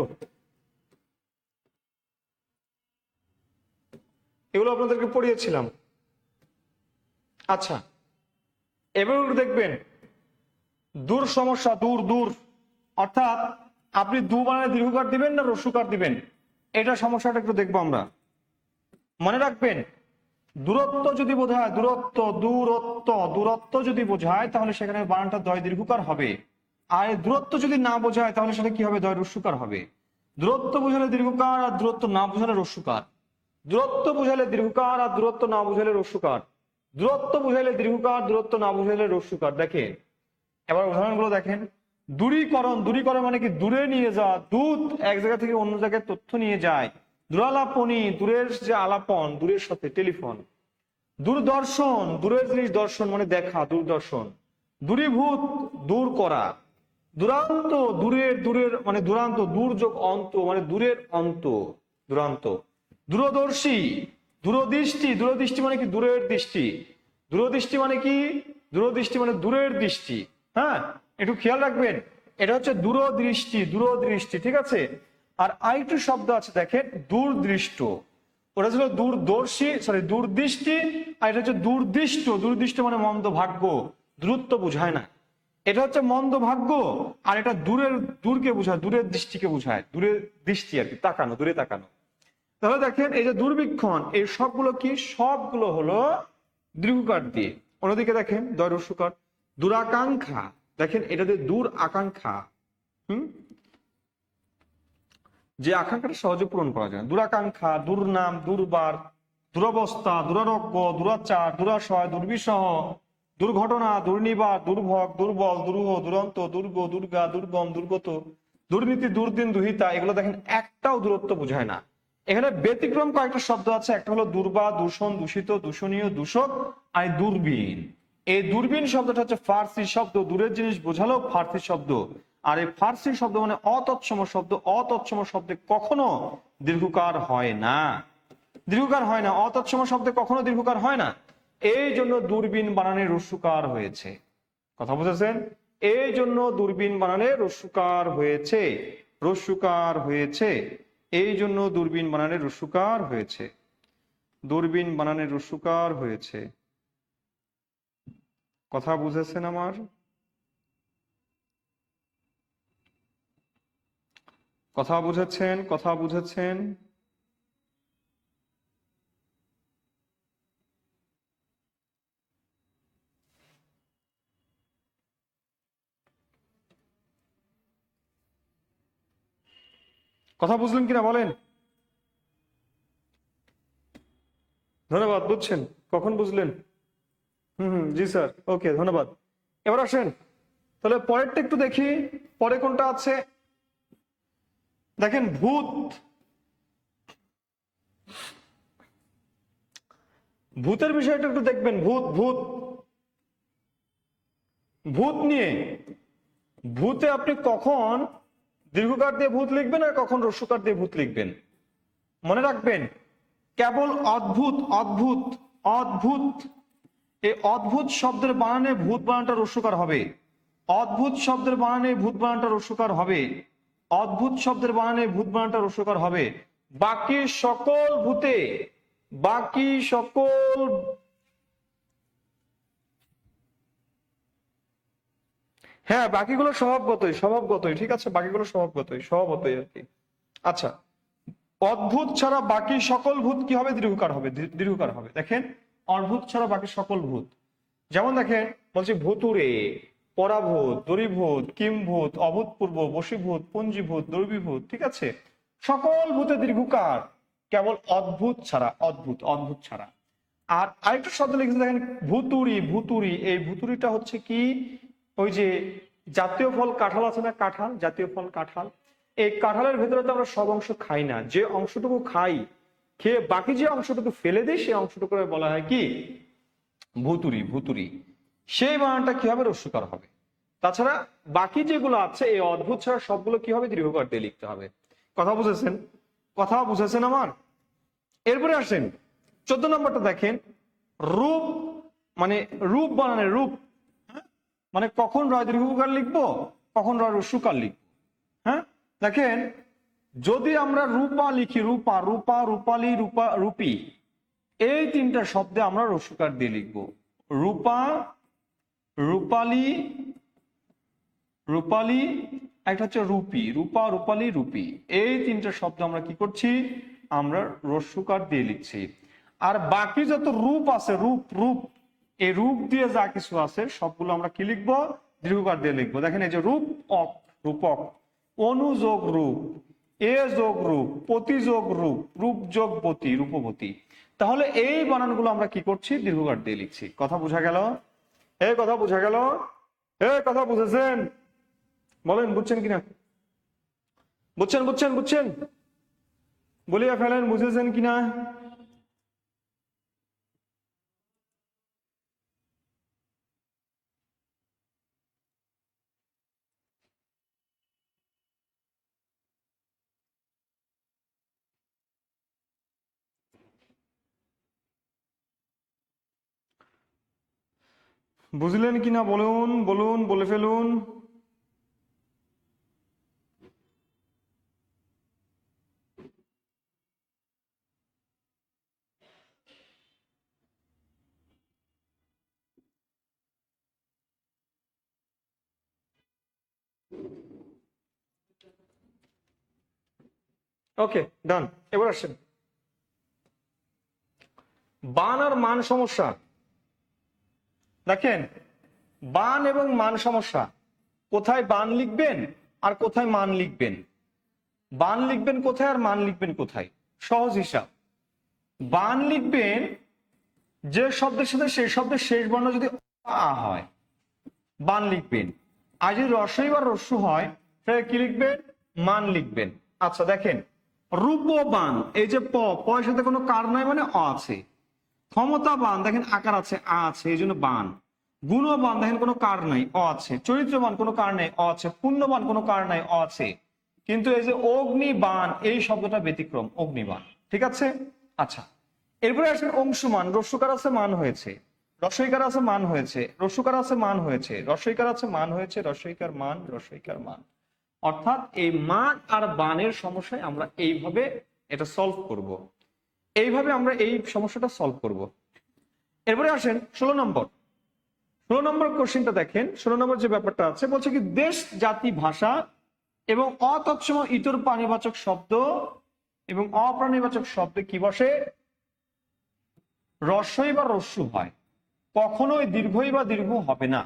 এগুলো আপনাদেরকে পড়িয়েছিলাম। আচ্ছা, এবার দেখবেন দূর সমস্যা, দূর দূর, অর্থাৎ আপনি দু বানানে দীর্ঘকার দিবেন না রস্যকার দিবেন, এটা সমস্যাটা একটু দেখবো আমরা। মনে রাখবেন, দূরত্ব যদি বোঝায়, দূরত্ব দূরত্ব দূরত্ব যদি বোঝায় তাহলে সেখানে বানানটা দয় দীর্ঘকার হবে। আর দূরত্ব যদি না বোঝায় তাহলে সেটা কি হবে, দয় রস্যকার হবে। দূরত্ব বোঝালে দীর্ঘকার আর দূরত্ব না বোঝালে রস্যকার। দূরত্ব বোঝালে দীর্ঘকার আর দূরত্ব না বোঝালে রস্যকার। দূরত্ব বোঝালে দীর্ঘকার, দূরত্ব না বোঝালে রস্যকার। দেখেন এবার উদাহরণগুলো দেখেন। দূরীকরণ, দূরীকরণ মানে কি, দূরে নিয়ে যাওয়া, দূত এক জায়গা থেকে অন্য জায়গায় তথ্য নিয়ে যায়। দূরালাপনী, দূরের যে আলাপন, দূরের সাথে টেলিফোন। দূরদর্শন, দূরের জিনিস দর্শন মানে দেখা, দূরদর্শন। দূরীভূত, দূর করা। দূরান্ত, দূরের, দূরের মানে দূরান্ত, দূর যোগ অন্ত মানে দূরের অন্ত, দূরান্ত। দূরদর্শী, দূরদৃষ্টি, দূরদৃষ্টি মানে কি, দূরের দৃষ্টি। দূরদৃষ্টি মানে কি, দূরদৃষ্টি মানে দূরের দৃষ্টি। হ্যাঁ, একটু খেয়াল রাখবেন, এটা হচ্ছে দূরদৃষ্টি, দূরদৃষ্টি, ঠিক আছে। আর আরেকটু শব্দ আছে দেখেন, দূরদৃষ্ট। ওটা ছিল দূরদর্শী, সরি দূরদৃষ্টি, আর এটা হচ্ছে দূরদৃষ্ট। দূরদৃষ্ট মানে মন্দ ভাগ্য, দূরত্ব বোঝায় না। এটা হচ্ছে মন্দ ভাগ্য, আর এটা দূরের, দূরকে বোঝায়, দূরের দৃষ্টিকে বোঝায়, দূরের দৃষ্টি আর কি, তাকানো, দূরে তাকানো। তাহলে দেখেন এই যে দুর্বীক্ষণ, এই সবগুলো কি, সবগুলো হলো দীর্ঘকার দিয়ে। অন্যদিকে দেখেন দয় রস্যকার। দূরাকাঙ্ক্ষা, দেখেন এটা দিয়ে দূর আকাঙ্ক্ষা, যে আকাঙ্ক্ষাটা সহজে পূরণ করা যায়। দূরাকাঙ্ক্ষা, দুর্নাম, দুর্বার, দুরবস্থা, দুরারোগ্য, দুরাচার, দুরাশয়, দুর্বিষহ, দুর্ঘটনা, দুর্নিবার, দুর্ভোগ, দুর্বল, দুরূহ, দুরন্ত, দুর্গ, দুর্গা, দুর্গম, দুর্গত, দুর্নীতি, দুর্দিন, দুহিতা, এগুলো দেখেন একটাও দূরত্ব বোঝায় না। এখানে ব্যতিক্রম কয়েকটা শব্দ আছে, একটা হলো দুর্বা, দূষণ, দূষিত, দূষণীয়, দূষক, আর দূরবীন। এই দূরবীন শব্দটা হচ্ছে ফার্সি শব্দ, দূরের জিনিস বোঝালেও ফার্সি শব্দ। আর এই ফার্সি শব্দ মানে অতৎসম শব্দ। অতৎসম শব্দে কখনো দীর্ঘকার হয় না, দীর্ঘকার হয় না, অতৎসম শব্দে কখনো দীর্ঘকার হয় না। এই জন্য দূরবীন বানানে রস্যকার হয়েছে। কথা বুঝেছেন? এই জন্য দূরবীন বানানে রস্যকার হয়েছে, রস্যকার হয়েছে। এই জন্য দূরবীন বানানে রস্যকার হয়েছে, দূরবীন বানানে রস্যকার হয়েছে। কথা বুঝেছেন আমার? কথা বুঝেছেন? কথা বুঝেছেন? কথা বুঝলেন কিনা বলেন। ধন্যবাদ, বুঝছেন, কখন বুঝলেন? জি স্যার, ওকে, ধন্যবাদ। এবার আসেন তাহলে পরেরটা একটু দেখি, পরে কোনটা আছে দেখেন। ভূত, ভূতের বিষয়টা একটু দেখবেন। ভূত, ভূত, ভূত নিয়ে, ভূতে আপনি কখন দীর্ঘকার দিয়ে ভূত লিখবেন আর কখন রস্যকার দিয়ে ভূত লিখবেন মনে রাখবেন। কেবল অদ্ভুত, অদ্ভুত, অদ্ভুত, এই অদ্ভুত শব্দের বানানে ভূত বানানটা রস্যকার হবে। অদ্ভুত শব্দের বানানে ভূত বানানটা রস্যকার হবে। অদ্ভুত শব্দের বানানে ভূত বানানটা রস্যকার হবে। বাকি সকল ভূতে, বাকি সকল, হ্যাঁ বাকিগুলো স্বভাবগতই, স্বভাবগতই, ঠিক আছে, বাকিগুলো স্বভাবগতই, স্বভাবতই আর কি। আচ্ছা, অদ্ভুত ছাড়া বাকি সকল ভূত কি হবে, দীর্ঘকার হবে, দীর্ঘকার হবে। দেখেন অদ্ভুত ছাড়া বাকি সকল ভূত, যেমন দেখেন বলছি ভূতুরে, পরাভূত, দরিভূত, কিমভূত, অভূতপূর্ব, বশীভূত, পঞ্জীভূত, দুর্বিভূত, ঠিক আছে। সকল ভূতে দীর্ঘকার, কেবল অদ্ভুত ছাড়া, অদ্ভুত, অদ্ভুত ছাড়া। আর আরেকটা শব্দ লিখেছে দেখেন, ভুতুরি। ভুতুরি, এই ভুতুরিটা হচ্ছে কি, ওই যে জাতীয় ফল কাঁঠাল আছে না, কাঁঠাল, জাতীয় ফল কাঁঠাল, এই কাঁঠালের ভেতরে তো আমরা সব অংশ খাই না, যে অংশটুকু খাই, খেয়ে বাকি যে অংশটুকু ফেলে দিই, সেই অংশটুকু বলা হয় কি, ভুতুরি। ভুতুরি, সেই বানানটা কি হবে, রস্যকার হবে। তাছাড়া বাকি যেগুলো আছে এই অদ্ভুত ছাড়া সবগুলো কি হবে, দীর্ঘকার দিয়ে লিখতে হবে। কথা বুঝেছেন? কথা বুঝেছেন আমার? এরপরে আসেন 14 নম্বরটা দেখেন, রূপ, মানে রূপ বানানের রূপ, মানে কখন রয় দীর্ঘকার লিখবো, কখন রয় রস্যকার লিখবো। হ্যাঁ, দেখেন, যদি আমরা রূপা লিখি, রূপা, রূপা, রূপালী, রূপা, রূপী, এই তিনটা শব্দে আমরা রস্যকার দিয়ে লিখবো। রূপা, রূপালী, রূপালী, একটা হচ্ছে রূপী, রূপা, রূপালী, রূপী, এই তিনটা শব্দ আমরা কি করছি, আমরা রস্যকার দিয়ে লিখছি। আর বাকি যত রূপ আছে, রূপ, রূপ, এই রূপ দিয়ে যা কিছু আছে সবগুলো আমরা কি লিখবো, দীর্ঘকার দিয়ে লিখবো। দেখেন, এই যে রূপক, রূপক, অনুযোগ রূপ, এ যোগ রূপ, প্রতিযোগ রূপ, রূপ যোগ পতি, রূপবতী। তাহলে এই বানানগুলো আমরা কি করছি, দীর্ঘকার দিয়ে লিখছি। কথা বোঝা গেল? এই কথা বোঝা গেল? এই কথা বুঝেছেন? বলেন, বুঝছেন কিনা? বুঝছেন, বুঝছেন, বুঝছেন? বলিয়া ফেলেন, বুঝেছেন কিনা? বুঝলেন কিনা বলুন, বলুন, বলে ফেলুন। ওকে, ডান। এবার আসেন, বান আর মান সমস্যা। দেখেন, বান এবং মান সমস্যা, কোথায় বান লিখবেন আর কোথায় মান লিখবেন, বান লিখবেন কোথায় আর মান লিখবেন কোথায়। সহজ হিসাব, বান লিখবেন যে শব্দের সাথে সেই শব্দের শেষ বর্ণ যদি আ হয়, বান লিখবেন। আর যদি রস্বই বা রস্যু হয়, তাহলে কি লিখবেন, মান লিখবেন। আচ্ছা দেখেন, রূপবান, এই যে প, এর সাথে কোনো কার নাই, মানে অ আছে। ক্ষমতাবান, দেখেন আকার আছে, আ আছে, এই জন্য বান। গুণবান, দেখেন কোনো কার নাই, অ আছে। চরিত্রবান, কোনো কার নাই, অ আছে। পুণ্যবান, কোনো কার নাই, অ আছে। কিন্তু এই যে অগ্নিবান, এই শব্দটা ব্যতিক্রম, অগ্নিবান। ঠিক আছে? আচ্ছা, এরপরে আসেন অংশুমান। রস্যকার আছে, মান হয়েছে, রস্যইকার আছে, মান হয়েছে, রস্যকার আছে, মান হয়েছে, রস্যইকার আছে, মান হয়েছে, রস্যইকার মান, রস্যইকার মান। অর্থাৎ এই মান আর বানের সমস্যায় আমরা এইভাবে এটা সলভ করব। এইভাবে আমরা এই সমস্যাটা সলভ করব। এরপরে আসেন 16 নম্বর। 16 নম্বর কোশ্চেনটা দেখেন, 16 নম্বর যে ব্যাপারটা আছে, বলছে কি, দেশ, জাতি, ভাষা এবং অতৎসম ইতর প্রাণীবাচক শব্দ এবং অপ্রাণীবাচক শব্দে কি বসে, রস্বই বা রস্যু হয়। কখনোই দীর্ঘই বা দীর্ঘ হবে না,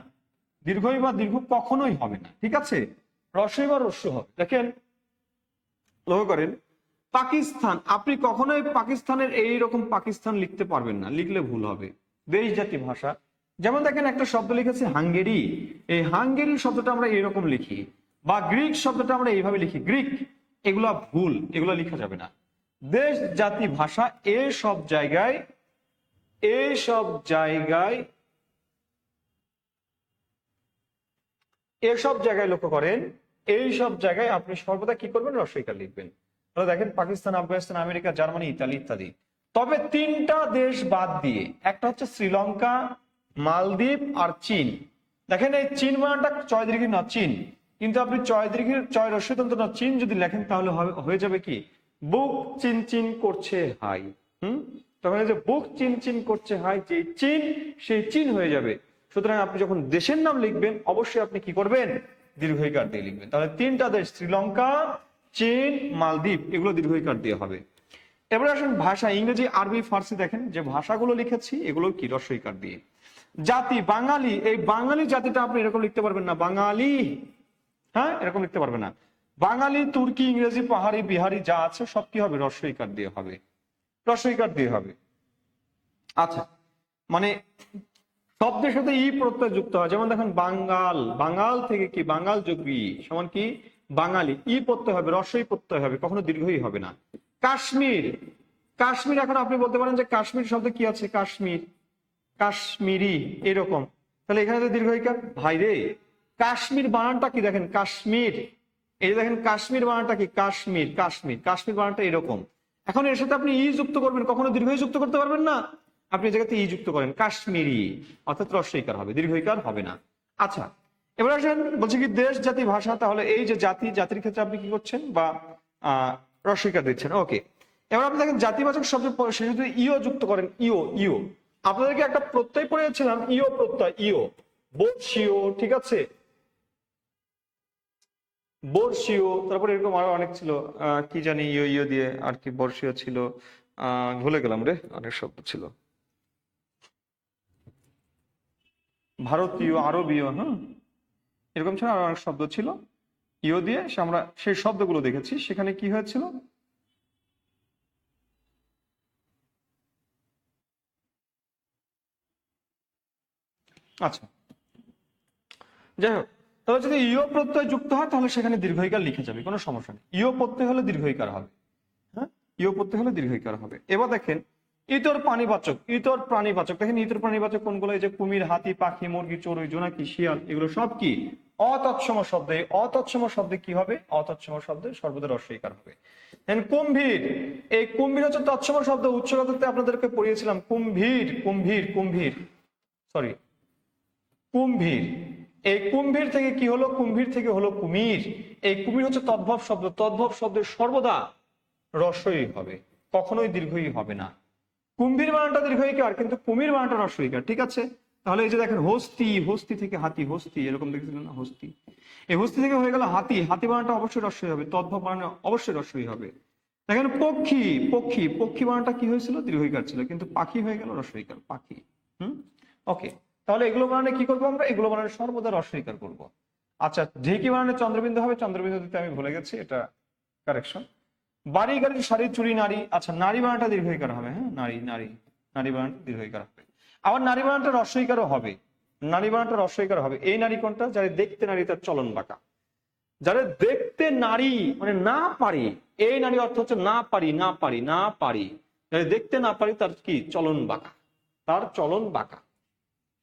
দীর্ঘই বা দীর্ঘ কখনোই হবে না। ঠিক আছে? রস্বই বা রস্যু হবে। দেখেন, লক্ষ্য করেন, পাকিস্তান, আপনি কখনোই পাকিস্তানের এইরকম পাকিস্তান লিখতে পারবেন না, লিখলে ভুল হবে। দেশ, জাতি, ভাষা, যেমন দেখেন একটা শব্দ লিখেছে হাঙ্গেরি, এই হাঙ্গেরি শব্দটা আমরা এইরকম লিখি, বা গ্রিক শব্দটা আমরা এইভাবে লিখি, গ্রিক, এগুলা ভুল, এগুলো লেখা যাবে না। দেশ, জাতি, ভাষা, এসব জায়গায়, এসব জায়গায়, এসব জায়গায় লক্ষ্য করেন, এই সব জায়গায় আপনি সর্বদা কি করবেন, রস্বইকার লিখবেন। তাহলে দেখেন, Pakistan, Afghanistan, America, Germany, Italy ইত্যাদি। তবে তিনটা দেশ বাদ দিয়ে, একটা হচ্ছে শ্রীলঙ্কা, মালদ্বীপ আর চীন। দেখেন, এই চীন বানানটা চয় দীর্ঘ না, চীন, কিন্তু আপনি চয় দীর্ঘ, চয় রস্যতন্ত্র না, চীন যদি লেখেন তাহলে হয়ে যাবে কি, বুক চিন চিন করছে হাই। তখন এই যে বুক চিন চিন করছে হাই, যে চীন, সেই চীন হয়ে যাবে। সুতরাং আপনি যখন দেশের নাম লিখবেন, অবশ্যই আপনি কি করবেন, দীর্ঘইকার দিয়ে লিখবেন। তাহলে তিনটা দেশ, শ্রীলঙ্কা, চীন, মালদ্বীপ, এগুলো দীর্ঘইকার দিয়ে হবে। এবারে আসুন ভাষা, ইংরেজি, আরবি, ফার্সি, দেখেন যে ভাষাগুলো লিখেছি এগুলো কি, রস্বইকার দিয়ে। জাতি, বাঙালি, এই বাঙালি জাতিটা আপনি এরকম লিখতে পারবেন না, বাঙালি, হ্যাঁ, এরকম লিখতে পারবেন না। বাঙালি, তুর্কি, ইংরেজি, পাহাড়ি, বিহারি যা আছে সব কি হবে? রস্বইকার দিয়ে হবে, রস্বইকার দিয়ে হবে। আচ্ছা, মানে শব্দের সাথে ই প্রত্যয় যুক্ত হয়, যেমন দেখেন বাঙ্গাল, বাঙ্গাল থেকে কি বাঙ্গাল যোগ ই সমান কি বাঙালি, ই প্রত্যয় হবে, রস্বই প্রত্যয় হবে, কখনো দীর্ঘই হবে না। কাশ্মীর, কাশ্মীর এখন আপনি বলতে পারেন যে কাশ্মীর শব্দে কি আছে? কাশ্মীর, কাশ্মীরি এরকম, তাহলে এখানে তো দীর্ঘইকার। ভাই রে, কাশ্মীর বানানটা কি দেখেন? কাশ্মীর, এই যে দেখেন কাশ্মীর বানানটা কি? কাশ্মীর, কাশ্মীর, কাশ্মীর বানানটা এরকম। এখন এর সাথে আপনি ই যুক্ত করবেন, কখনো দীর্ঘই যুক্ত করতে পারবেন না। আপনি জায়গাতে ই যুক্ত করেন, কাশ্মীরি, অর্থাৎ রস্বইকার হবে, দীর্ঘইকার হবে না। আচ্ছা, এবার আসেন, বলছি কি দেশ, জাতি, ভাষা, তাহলে এই যে জাতি, জাতির ক্ষেত্রে আপনি কি করছেন? বা রস্বইকার দিচ্ছেন। ওকে, এবার আপনি দেখেন জাতিবাচক শব্দ শেষে যদি ইও যুক্ত করেন, ইও, ইও, আপনাদেরকে একটা প্রত্যয় পড়েছিলাম, ইও প্রত্যয়, ইও, বর্ষীয়, ঠিক আছে, বর্ষীয়, তারপরে এরকম আরো অনেক ছিল, কি জানি ইও ইও দিয়ে আর কি বর্ষীয় ছিল, ভুলে গেলাম রে, অনেক শব্দ ছিল, ভারতীয়, আরবীয়, হ্যাঁ এরকম ছিল, আরো অনেক শব্দ ছিল ইও দিয়ে, আমরা সেই শব্দগুলো দেখেছি। সেখানে কি হয়েছিল? আচ্ছা, যাই হোক, তাহলে যদি ইও প্রত্যয় যুক্ত হয় তাহলে সেখানে দীর্ঘইকার লিখে যাবে, কোনো সমস্যা নেই। ইও প্রত্যয় হলে দীর্ঘইকার হবে, হ্যাঁ ইও প্রত্যয় হলে দীর্ঘইকার হবে। এবার দেখেন ইতর প্রাণীবাচক, ইতর প্রাণীবাচক, দেখেন ইতর প্রাণীবাচক কোনগুলো? এই যে কুমির, হাতি, পাখি, মুরগি, চড়ুই, জোনাকি, শিয়াল, এগুলো সব কি অতৎসম শব্দ। এই অতৎসম শব্দে কি হবে? অতৎসম শব্দে সর্বদা রস্বইকার হবে। কুম্ভীর, এই কুম্ভীর হচ্ছে তৎসম শব্দ, উচ্চগততে আপনাদেরকে পড়িয়েছিলাম, কুম্ভীর, কুম্ভীর, কুম্ভীর, সরি কুম্ভীর। এই কুম্ভীর থেকে কি হলো? কুম্ভীর থেকে হলো কুমির। এই কুমির হচ্ছে তদ্ভব শব্দ, তদ্ভব শব্দের সর্বদা রস্বই হবে, কখনোই দীর্ঘই হবে না। কুম্ভীর বানানটা দীর্ঘইকার, কিন্তু কুমির বানানটা রস্বইকার, ঠিক আছে। তাহলে এই যে দেখেন হস্তি, হস্তি থেকে হাতি, হস্তি এরকম দেখেছিলেন না, হস্তি, এই হস্তি থেকে হয়ে গেল হাতি, হাতি বানানটা অবশ্যই রস্বই হবে, তদ্ভব বানান অবশ্যই রস্বই হবে। দেখেন পক্ষী, পক্ষী, পক্ষী বানানটা কি হয়েছিল? দীর্ঘইকার ছিল, কিন্তু পাখি হয়ে গেল রস্বইকার, পাখি। ওকে, তাহলে এগুলো বানানে কি করবো আমরা? এগুলো বানানে সর্বদা রস্বইকার করব। আচ্ছা, ঢেকি বানানে চন্দ্রবিন্দু হবে, চন্দ্রবিন্দু দিতে আমি ভুলে গেছি, এটা কারেকশন। বাড়ি, গাড়ি, শাড়ি, চুড়ি, নারী। আচ্ছা, নারী বানানটা দীর্ঘইকার হবে, হ্যাঁ নারী, নারী, নারী বানানটা দীর্ঘইকার হবে। আবার নারী বানানটা রস্বইকারও হবে, নারী বানানটা রস্বইকার হবে। এই নারী কোনটা? যারা দেখতে নারী, তার চলন বাঁকা। যারা দেখতে নারী মানে না পারি, এই নারী অর্থ হচ্ছে না পারি, না পারি, না পারি, যারা দেখতে না পারি তার কি চলন বাঁকা, তার চলন বাঁকা,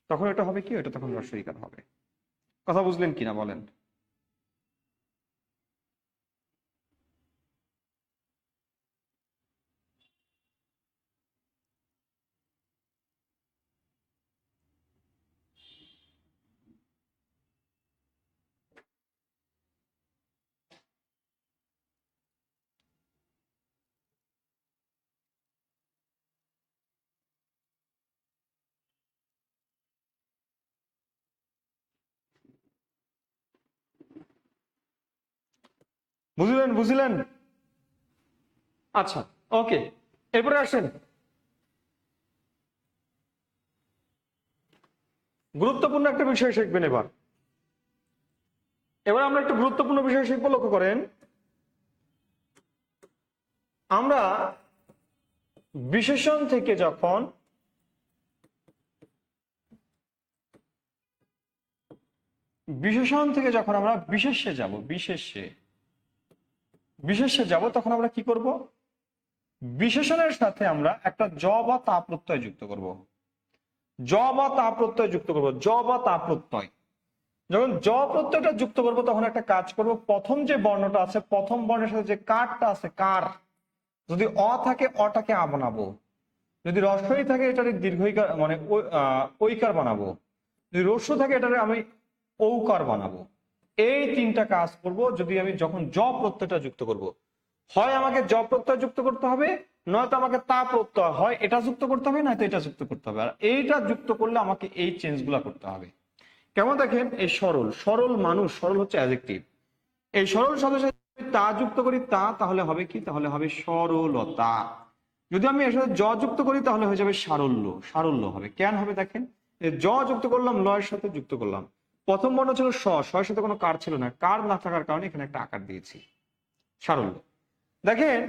তখন এটা হবে কি? এটা তখন রস্বইকার হবে। কথা বুঝলেন কিনা বলেন? বুঝলেন? বুঝলেন? আচ্ছা, ওকে, এরপরে আসেন গুরুত্বপূর্ণ একটা বিষয় শিখবেন। এবার এবার আমরা একটা গুরুত্বপূর্ণ বিষয় শিখবো, লক্ষ্য করেন। আমরা বিশেষণ থেকে যখন আমরা বিশেষ্যে যাব, বিশেষ্যে যাব, তখন আমরা কি করব? বিশেষণের সাথে আমরা একটা জ বা তা প্রত্যয় যুক্ত করব, জ বা তা প্রত্যয় যুক্ত করব, জ বা তা প্রত্যয়। যখন জ প্রত্যয়টা যুক্ত করব তখন একটা কাজ করব, প্রথম যে বর্ণটা আছে, প্রথম বর্ণের সাথে যে কারটা আছে, কার, যদি অ থাকে অটাকে আ বানাবো, যদি রস্বই থাকে এটারে দীর্ঘইকার মানে ঐকার বানাবো, যদি রস্য থাকে এটারে আমি ঔকার বানাবো। এই তিনটা কাজ করব যদি আমি যখন জ প্রত্যয়টা যুক্ত করব। হয় আমাকে জ প্রত্যয় যুক্ত করতে হবে, নয়তো আমাকে তা প্রত্যয়, হয় এটা যুক্ত করতে হবে, নয়তো এটা যুক্ত করতে হবে। আর এইটা যুক্ত করলে আমাকে এই চেঞ্জ গুলা করতে হবে। কেমন দেখেন, এই সরল, সরল মানুষ, সরল হচ্ছে অ্যাডজেক্টিভ। এই সরল শব্দের সাথে তা যুক্ত করি, তা, তাহলে হবে কি? তাহলে হবে সরলতা। যদি আমি এর সাথে জ যুক্ত করি তাহলে হয়ে যাবে সারল্য, সারল্য হবে। কেন হবে দেখেন, জ যুক্ত করলাম, লয়ের সাথে যুক্ত করলাম, প্রথম বর্ণ ছিল এর সাথে কোনো কার ছিল না, কার না থাকার কারণে এখানে একটা আকার দিয়েছি, সারল্য। দেখেন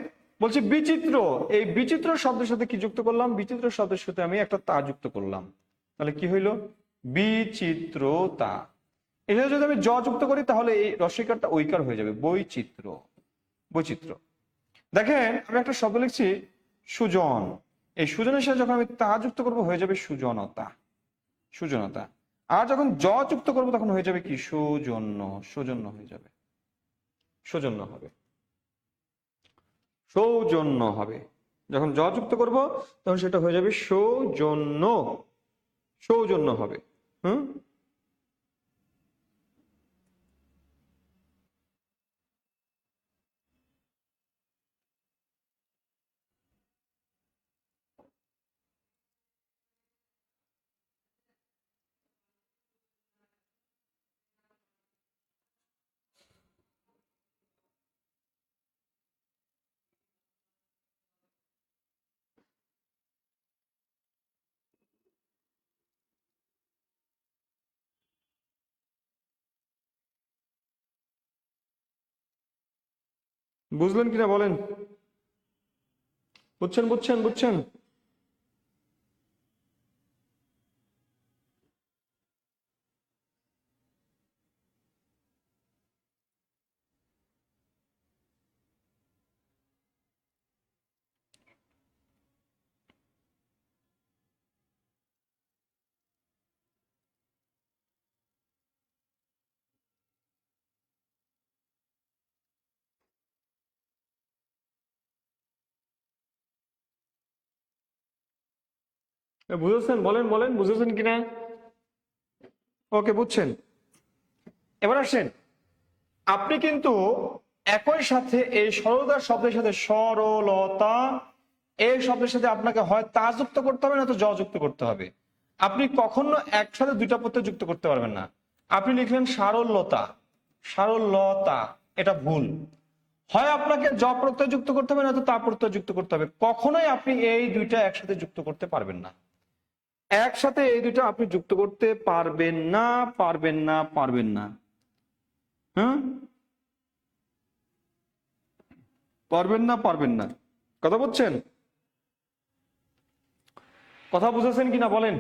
বলছি বিচিত্র, এই বিচিত্র শব্দের সাথে কি যুক্ত করলাম, বিচিত্র শব্দের সাথে আমি একটা তা যুক্ত করলাম, তাহলে কি হইলো বিচিত্রতা। এখানে যদি আমি জ যুক্ত করি তাহলে এই রস্বইকারটা ঐকার হয়ে যাবে, বৈচিত্র্য, বৈচিত্র্য। দেখেন আমি একটা শব্দ লিখছি সুজন, এই সুজনের সাথে যখন আমি তা যুক্ত করবো হয়ে যাবে সুজনতা, সুজনতা। আর যখন জ যুক্ত করবো তখন হয়ে যাবে কি সৌজন্য, সৌজন্য হয়ে যাবে, সৌজন্য হবে, সৌজন্য হবে। যখন জ যুক্ত করবো তখন সেটা হয়ে যাবে সৌজন্য, সৌজন্য হবে। বুঝলেন কিনা বলেন, বুঝছেন বুঝছেন বুঝছেন? বুঝেছেন বলেন, বলেন বুঝেছেন কিনা? ওকে বুঝছেন। এবার আসেন, আপনি কিন্তু একই সাথে এই সরলতার শব্দের সাথে সরলতা এই শব্দের সাথে আপনাকে হয় তা যুক্ত করতে হবে না তো জ যুক্ত করতে হবে। আপনি কখনো একসাথে দুইটা প্রত্যয় যুক্ত করতে পারবেন না। আপনি লিখলেন সারল্যতা, সারল্যতা, এটা ভুল। হয় আপনাকে জ প্রত্যয় যুক্ত করতে হবে না তো তা প্রত্যয় যুক্ত করতে হবে। কখনোই আপনি এই দুইটা একসাথে যুক্ত করতে পারবেন না, একসাথে এই দুইটা আপনি যুক্ত করতে পারবেন না, পারবেন না, পারবেন না। হ্যাঁ, পারবেন না, পারবেন না। কথা বুঝছেন? কথা বুঝেছেন কিনা বলেন,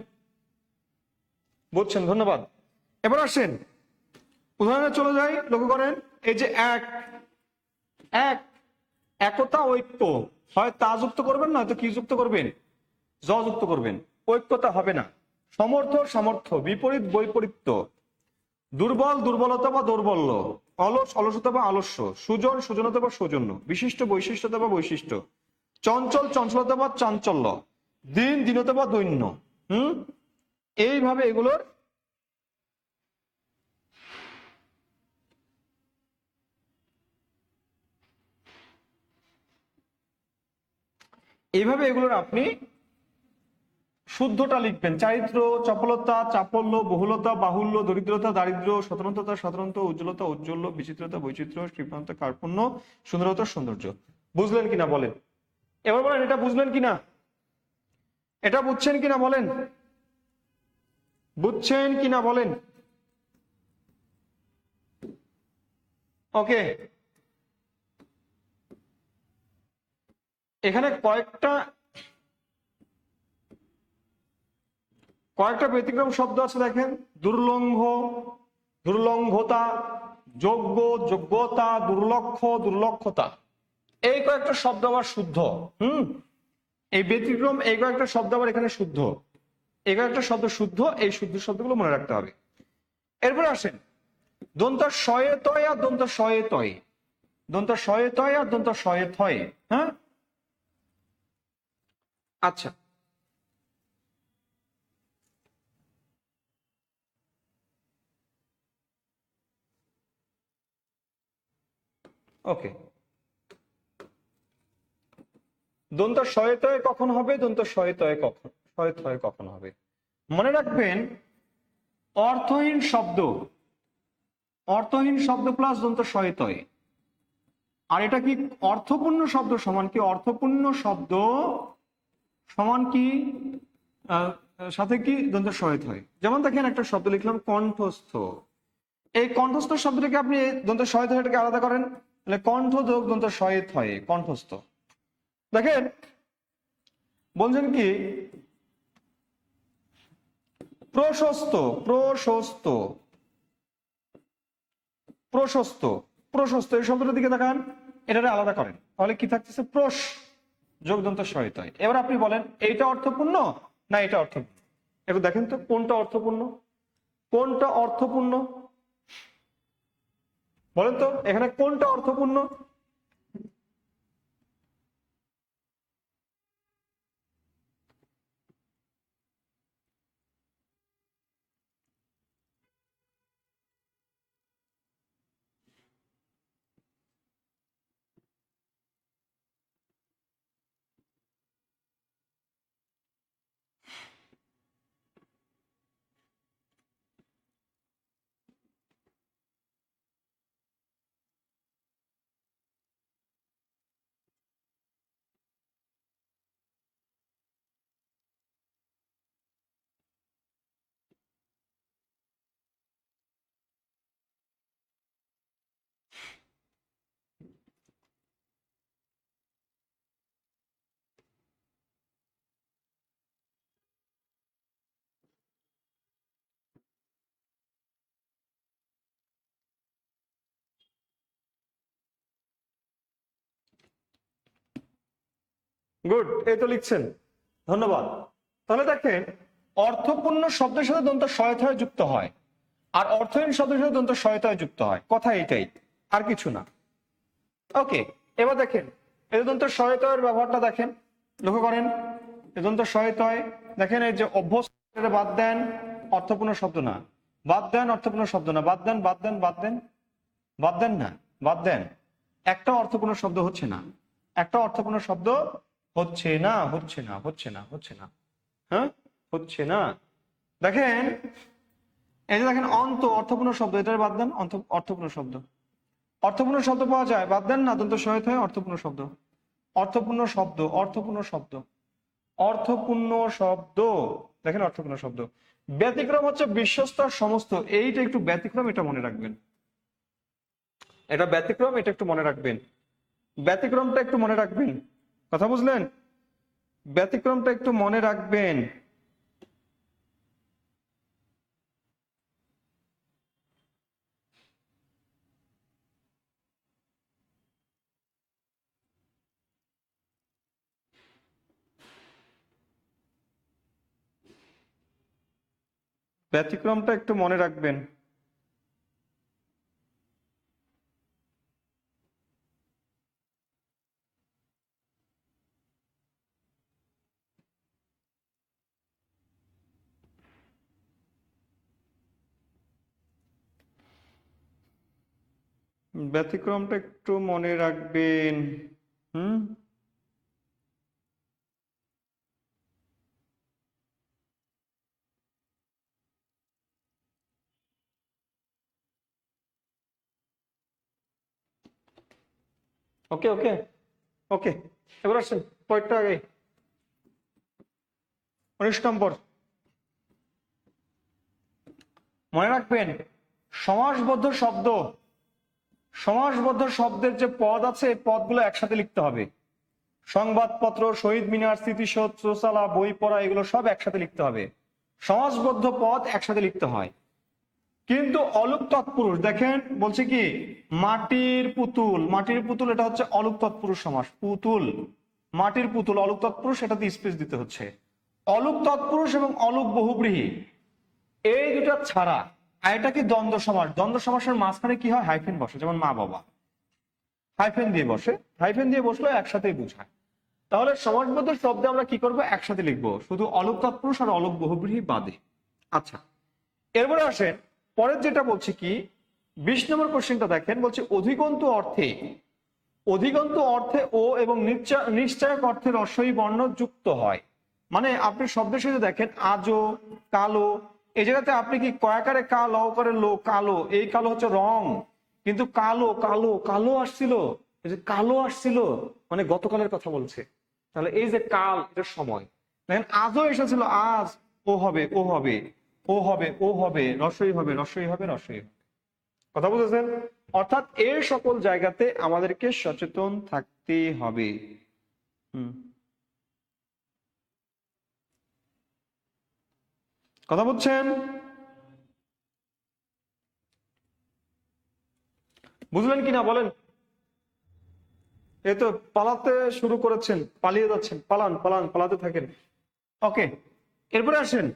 বুঝছেন? ধন্যবাদ। এবার আসেন উদাহরণে চলে যাই, লক্ষ্য করেন এই যে এক, এক, একতা ঐক্য, হয় তা যুক্ত করবেন না হয়তো কি যুক্ত করবেন, জ যুক্ত করবেন, ঐক্যতা হবে না। সমর্থ সামর্থ্য, বিপরীত বৈপরীত্য, দুর্বল দুর্বলতা বা দৌর্বল্য, অলস অলসতা বা আলস্য, সুজন সুজনতা বা সৌজন্য, বিশিষ্ট বৈশিষ্ট্যতা বা বৈশিষ্ট্য, চঞ্চল চঞ্চলতা বা চাঞ্চল্য, দীন দীনতা বা দৈন্য। এইভাবে এগুলোর আপনি শুদ্ধটা লিখবেন। চারিত্র, চপলতা, চাপল্য, বহুলতা, বাহুল্য, দরিদ্রতা, দারিদ্র, স্বতন্ত্রতা, সাধারণত, উজ্জ্বলতা, উজ্জ্বল্য, বিচিত্রতা, বৈচিত্র্য, কৃপণতা, কার্পণ্য, সুন্দরতা, সৌন্দর্য। বুঝলেন কিনা বলেন? এবার বলেন এটা বুঝলেন কিনা, এটা বুঝছেন কিনা বলেন, বুঝছেন কিনা বলেন? ওকে, এখানে কয়েকটা ব্যতিক্রম শব্দ আছে দেখেন, দুর্লঙ্ঘ, দুর্লঙ্ঘতা, যোগ্য, যোগ্যতা, দুর্লক্ষ, দুর্লক্ষতা। এই কয়েকটা শব্দ আবার শুদ্ধ। এই ব্যতিক্রম, এই কয়েকটা শব্দ আবার এখানে শুদ্ধ, এই কয়েকটা শব্দ শুদ্ধ, এই শুদ্ধ শব্দগুলো মনে রাখতে হবে। এরপর আসেন দন্ত শয়ে তয় আর দন্ত শয়ে তয়, দন্ত শয়ে তয় আর দন্ত শয়ে থয়। হ্যাঁ, আচ্ছা, ওকে। দন্ত শয়তয় কখন হবে, দন্ত শয়তয় কখন, শয়তয় কখন হবে? মনে রাখবেন অর্থহীন শব্দ, অর্থহীন শব্দ প্লাস দন্ত শয়তয়। আর এটা কি অর্থপূর্ণ শব্দ সমান কি, অর্থপূর্ণ শব্দ সমান কি সাথে কি দন্ত সহায়ক হয়। যেমন দেখেন একটা শব্দ লিখলাম কণ্ঠস্থ, এই কণ্ঠস্থ শব্দটাকে আপনি দন্ত সহায়ক এটাকে আলাদা করেন, তাহলে কণ্ঠ যোগ দন্ত সহায়ক হয় কণ্ঠস্থ। দেখেন বলছেন কি প্রশস্ত, প্রশস্ত, প্রশস্ত, প্রশস্ত এই শব্দটার দিকে দেখান, এটারে আলাদা করেন, তাহলে কি থাকতেছে প্রশ যোগ দন্ত সহায়ক হয়। এবার আপনি বলেন এইটা অর্থপূর্ণ না এটা অর্থপূর্ণ, একটু দেখেন তো কোনটা অর্থপূর্ণ, কোনটা অর্থপূর্ণ বলেন তো, এখানে কোনটা অর্থপূর্ণ? গুড, এই তো লিখছেন, ধন্যবাদ। তাহলে দেখেন অর্থপূর্ণ শব্দের সাথে দন্ত সহায়তায় যুক্ত হয়, আর অর্থহীন শব্দের সাথে দন্ত সহায়তায় যুক্ত হয়, কথা এটাই, আর কিছু না। ওকে, এবার দেখেন এই দন্ত সহায়তার ব্যবহারটা দেখেন, লক্ষ্য করেন এই দন্ত সহায়তায় দেখেন এই যে অভ্যস্ত বাদ দেন, অর্থপূর্ণ শব্দ না, বাদ দেন অর্থপূর্ণ শব্দ না, বাদ দেন বাদ দেন বাদ দেন, বাদ দেন না, বাদ দেন, একটা অর্থপূর্ণ শব্দ হচ্ছে না, একটা অর্থপূর্ণ শব্দ হচ্ছে না, হচ্ছে না, হচ্ছে না, হচ্ছে না, হ্যাঁ হচ্ছে না। দেখেন এই যে দেখেন অন্ত অর্থপূর্ণ শব্দ, এটার বাদ দেন, অর্থপূর্ণ শব্দ, অর্থপূর্ণ শব্দ পাওয়া যায়, বাদ দেন না, দন্ত সহায়ক হয় অর্থপূর্ণ শব্দ, অর্থপূর্ণ শব্দ, অর্থপূর্ণ শব্দ, অর্থপূর্ণ শব্দ, দেখেন অর্থপূর্ণ শব্দ। ব্যতিক্রম হচ্ছে বিশ্বস্তার সমস্ত, এইটা একটু ব্যতিক্রম, এটা মনে রাখবেন, এটা ব্যতিক্রম, এটা একটু মনে রাখবেন, ব্যতিক্রমটা একটু মনে রাখবেন, কথা বুঝলেন, ব্যতিক্রমটা একটু মনে রাখবেন। ব্যতিক্রমটা একটু মনে রাখবেন। ব্যতিক্রমটা একটু মনে রাখবেন। হুম, ওকে ওকে ওকে, এবার আসেন পয়েন্টটা আগে, 19 নম্বর মনে রাখবেন, সমাসবদ্ধ শব্দ, সমাসবদ্ধ শব্দের যে পদ আছে এই পদগুলো একসাথে লিখতে হবে। সংবাদপত্র, শহীদ মিনার, স্মৃতিসৌধ, চৌসালা, বই পড়া, এগুলো সব একসাথে লিখতে হবে, সমাসবদ্ধ পদ একসাথে লিখতে হয়। কিন্তু অলুক তৎপুরুষ দেখেন বলছে কি মাটির পুতুল, মাটির পুতুল এটা হচ্ছে অলুক তৎপুরুষ সমাস, পুতুল মাটির পুতুল, অলুক তৎপুরুষ, এটাতে স্পেস দিতে হচ্ছে। অলুক তৎপুরুষ এবং অলুক বহুব্রীহি এই দুটা ছাড়া, আর এটা কি দ্বন্দ্ব সমাস, দ্বন্দ্ব সমাসের মাঝখানে কি হয় হাইফেন বসে, যেমন মা বাবা হাইফেন দিয়ে বসে, হাইফেন দিয়ে বসলে একসাথেই বোঝায়। তাহলে সমাসবদ্ধ শব্দে আমরা কি করবো, একসাথে লিখবো, শুধু অলুক তৎপুরুষ আর অলুক বহুব্রীহি বাদে। আচ্ছা, এরপরে আসেন পরের যেটা বলছে কি 20 নম্বর কোশ্চেনটা দেখেন, বলছে অধিকন্তু অর্থে, অধিকন্তু অর্থে ও এবং নিশ্চয়ক অর্থে রস্বই বর্ণ যুক্ত হয়। মানে আপনি শব্দের সাথে দেখেন আজো, কালো, এই জায়গাতে আপনি কি কয়াকারে কা ল করে লো, কালো, এই কালো হচ্ছে রং, কিন্তু কালো কালো কালো আসছিল, এই যে কালো আসছিল মানে গতকালের কথা বলছে, তাহলে এই যে কাল এটা সময়, দেখেন আজও এসেছিল আজ, ও হবে, ও হবে, ও হবে, ও হবে, রসই হবে, রসই হবে, রসই হবে। কথা বুঝেছেন? অর্থাৎ এর সকল জায়গাতে আমাদেরকে সচেতন থাকতে হবে। হুম, কথা বলছেন? বুঝলেন কিনা বলেন? এই তো পালাতে শুরু করেছেন, পালিয়ে যাচ্ছেন, পালান পালান, পালাতে থাকেন। ওকে, এরপরে আসেন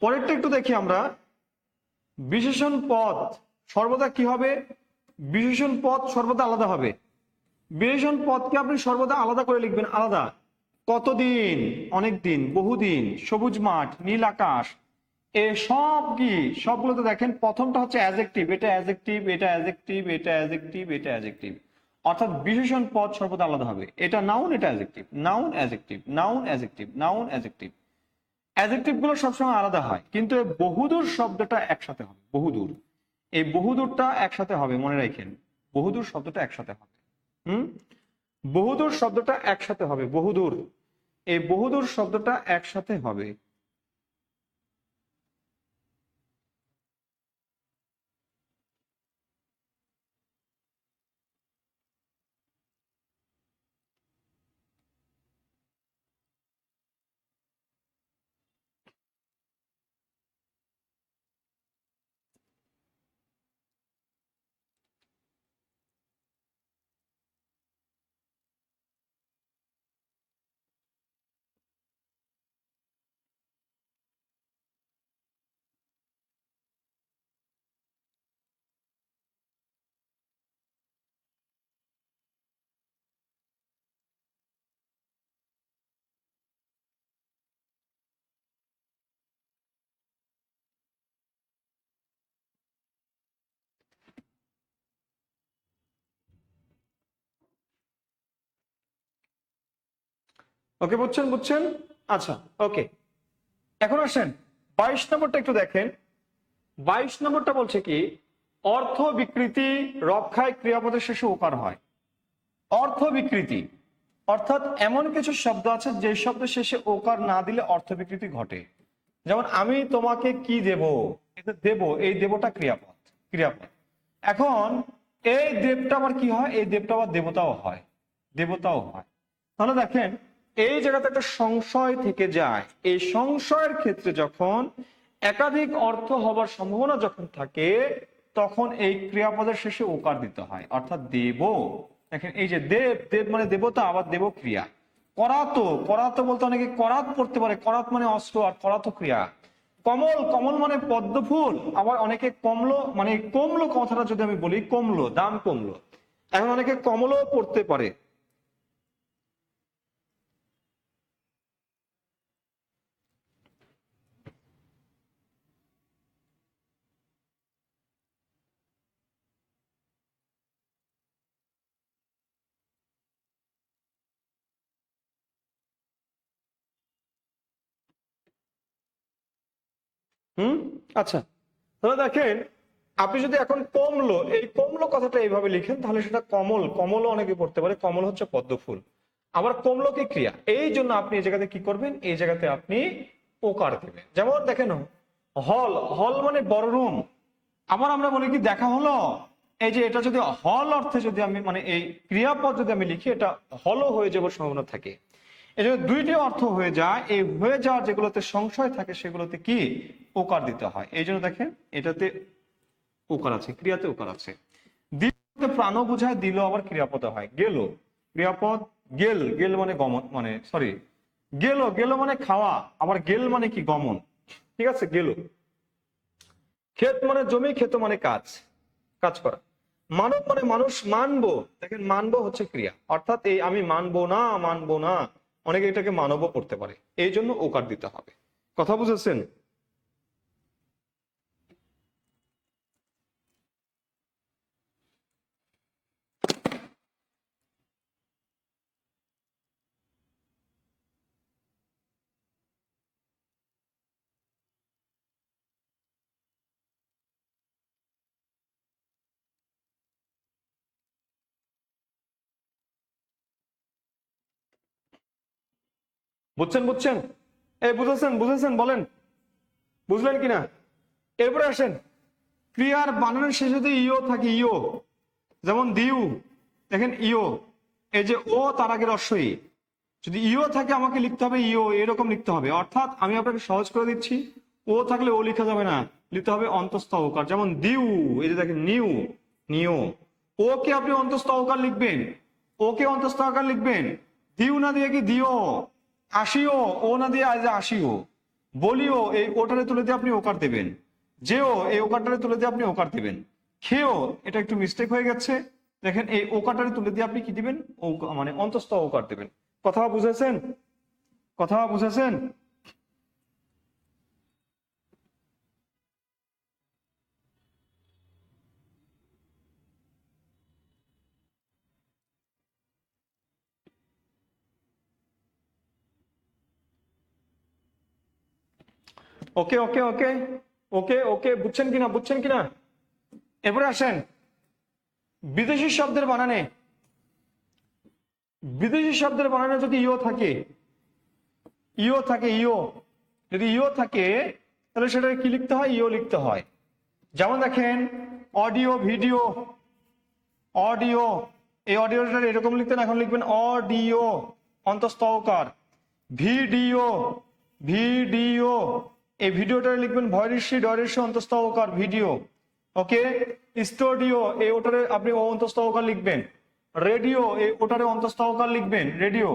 পরেরটা একটু দেখি আমরা। বিশেষণ পদ সর্বদা কি হবে? বিশেষণ পদ সর্বদা আলাদা হবে। বিশেষণ পদকে আপনি সর্বদা আলাদা করে লিখবেন, আলাদা। কতদিন, অনেক দিন, বহুদিন, সবুজ মাঠ, নীল আকাশ, এ সব কি সবগুলোতে দেখেন প্রথমটা হচ্ছে অ্যাডজেক্টিভ, এটা অ্যাডজেক্টিভ, এটা অ্যাডজেক্টিভ, এটা অ্যাডজেক্টিভ, এটা অ্যাডজেক্টিভ। অর্থাৎ বিশেষণ পদ সর্বদা আলাদা হবে। এটা নাউন, এটা adjective, noun adjective, noun adjective, noun adjective. Adjective গুলো সবসময় আলাদা হয়, কিন্তু এই বহুদূর শব্দটা একসাথে হবে। বহুদূর, এই বহুদূরটা একসাথে হবে, মনে রাখেন। বহুদূর শব্দটা একসাথে হবে। হুম, বহুদূর শব্দটা একসাথে হবে। বহুদূর, এই বহুদূর শব্দটা একসাথে হবে। ওকে, বুঝছেন বুঝছেন? আচ্ছা, ওকে। এখন আসেন 22 নম্বরটা একটু দেখেন। 22 নম্বরটা বলছে কি, অর্থ বিকৃতি রক্ষায় ক্রিয়াপদের শেষে ওকার হয়। অর্থ বিকৃতি অর্থাৎ এমন কিছু শব্দ আছে যে শব্দের শেষে ওকার না দিলে অর্থ বিকৃতি ঘটে। যেমন আমি তোমাকে কি দেব, এটা দেব, এই দেবটা ক্রিয়াপদ, ক্রিয়াপদ। এখন এই দেবটা আবার কি হয়? এই দেবটা আবার দেবতাও হয়, দেবতাও হয়। তাহলে দেখেন এই জায়গাতে একটা সংশয় থেকে যায়। এই সংশয়ের ক্ষেত্রে যখন একাধিক অর্থ হবার সম্ভাবনা যখন থাকে, তখন এই ক্রিয়াপদের শেষে ওকার দিতে হয়, অর্থাৎ দেব। দেখেন এই যে দেব, দেব মানে দেবতা, আবার দেব ক্রিয়া। করাত, করাত বলতে অনেকে করাত পড়তে পারে, করাত মানে অস্ত্র, আর করাত ক্রিয়া। কমল, কমল মানে পদ্ম ফুল, আবার অনেকে কমলো মানে কমলো কথাটা যদি আমি বলি, কমলো, দাম কমলো। এখন অনেকে কমলও পড়তে পারে। হুম, আচ্ছা। তাহলে দেখেন আপনি যদি এখন কমলো, এই কমলো কথাটা এইভাবে লিখেন, তাহলে সেটা কমল, কমলও অনেকে পড়তে পারে, কমল হচ্ছে পদ্ম ফুল। আবার কমলো কি ক্রিয়া, এই জন্য আপনি এই জায়গাতে কি করবেন? এই জায়গাতে আপনি ওকার দেবেন। যেমন দেখেন হল, হল মানে বড় রুম। আবার আমরা বলি কি দেখা হলো, এই যে এটা যদি হল অর্থে যদি আমি মানে এই ক্রিয়াপদ যদি আমি লিখি, এটা হলও হয়ে যাওয়ার সম্ভাবনা থাকে। এই জন্য দুইটি অর্থ হয়ে যায়, এই হয়ে যাওয়ার যেগুলোতে সংশয় থাকে সেগুলোতে কি ওকার দিতে হয়। এই জন্য দেখেন এটাতে ওকার আছে, ক্রিয়াতে ওকার আছে। দিল প্রাণ বোঝায়, দিল আবার ক্রিয়াপদে হয়। গেল ক্রিয়াপদ, গেল, গেল মানে গমন, মানে সরি, গেল, গেল মানে খাওয়া, আবার গেল মানে কি গমন। ঠিক আছে, গেল। ক্ষেত মানে জমি, ক্ষেত মানে কাজ, কাজ করা। মানব মানে মানুষ, মানবো, দেখেন মানবো হচ্ছে ক্রিয়া, অর্থাৎ এই আমি মানবো না, মানবো না, অনেকে এটাকে মানবও করতে পারে, এই জন্য ওকার দিতে হবে। কথা বুঝেছেন? বুঝছেন বুঝছেন? এই বুঝেছেন বুঝেছেন বলেন, বুঝলেন কিনা? এরপরে আসেন, ক্রিয়ার বানানের শেষে যদি ইও থাকে, ইও, যেমন দিউ, দেখেন ইও, এই যে ও তার আগে রস্বই, যদি ইও থাকে আমাকে লিখতে হবে ইও, এরকম লিখতে হবে। অর্থাৎ আমি আপনাকে সহজ করে দিচ্ছি, ও থাকলে ও লিখা যাবে না, লিখতে হবে অন্তস্থ অকার, যেমন দিউ, এই যে দেখেন নিউ, নিও। ও কে আপনি অন্তস্থ অকার লিখবেন, ওকে অন্তস্থ আকার লিখবেন, দিউ না দিয়ে কি দিও, আসিও, ও না দিয়ে আজ আসিও, বলিও, এই ওটারে তুলে দিয়ে আপনি ওকার দেবেন, যেও, এই ওকারটারে তুলে দিয়ে আপনি ওকার দেবেন, খেও, এটা একটু মিস্টেক হয়ে গেছে, দেখেন এই ওকারটারে তুলে দিয়ে আপনি কি দিবেন, ও মানে অন্তস্থ ওকার দেবেন। কথা বুঝেছেন? কথা বুঝেছেন? ওকে ওকে ওকে ওকে ওকে, বুঝছেন কিনা, বুঝছেন কিনা? এরপরে আসেন বিদেশি শব্দের বানানে, বিদেশি শব্দের বানানে যদি ইও থাকে, ইও থাকে, ইও, যদি ইও থাকে তাহলে সেটা কি লিখতে হয়, ইও লিখতে হয়। যেমন দেখেন অডিও, ভিডিও, অডিও, এই অডিওটা এরকম লিখতেন, এখন লিখবেন অডিও, অন্তস্থ অকার। ভিডিও, ভিডিও, এই ভিডিওটা লিখবেন ভয়রিষি ডয়রিষি অন্তস্থ অকার, ভিডিও। ওকে, স্টুডিও, এই ওটারে আপনি অন্তস্থ অকার লিখবেন। রেডিও, এই ওটারে অন্তস্থ অকার লিখবেন, রেডিও।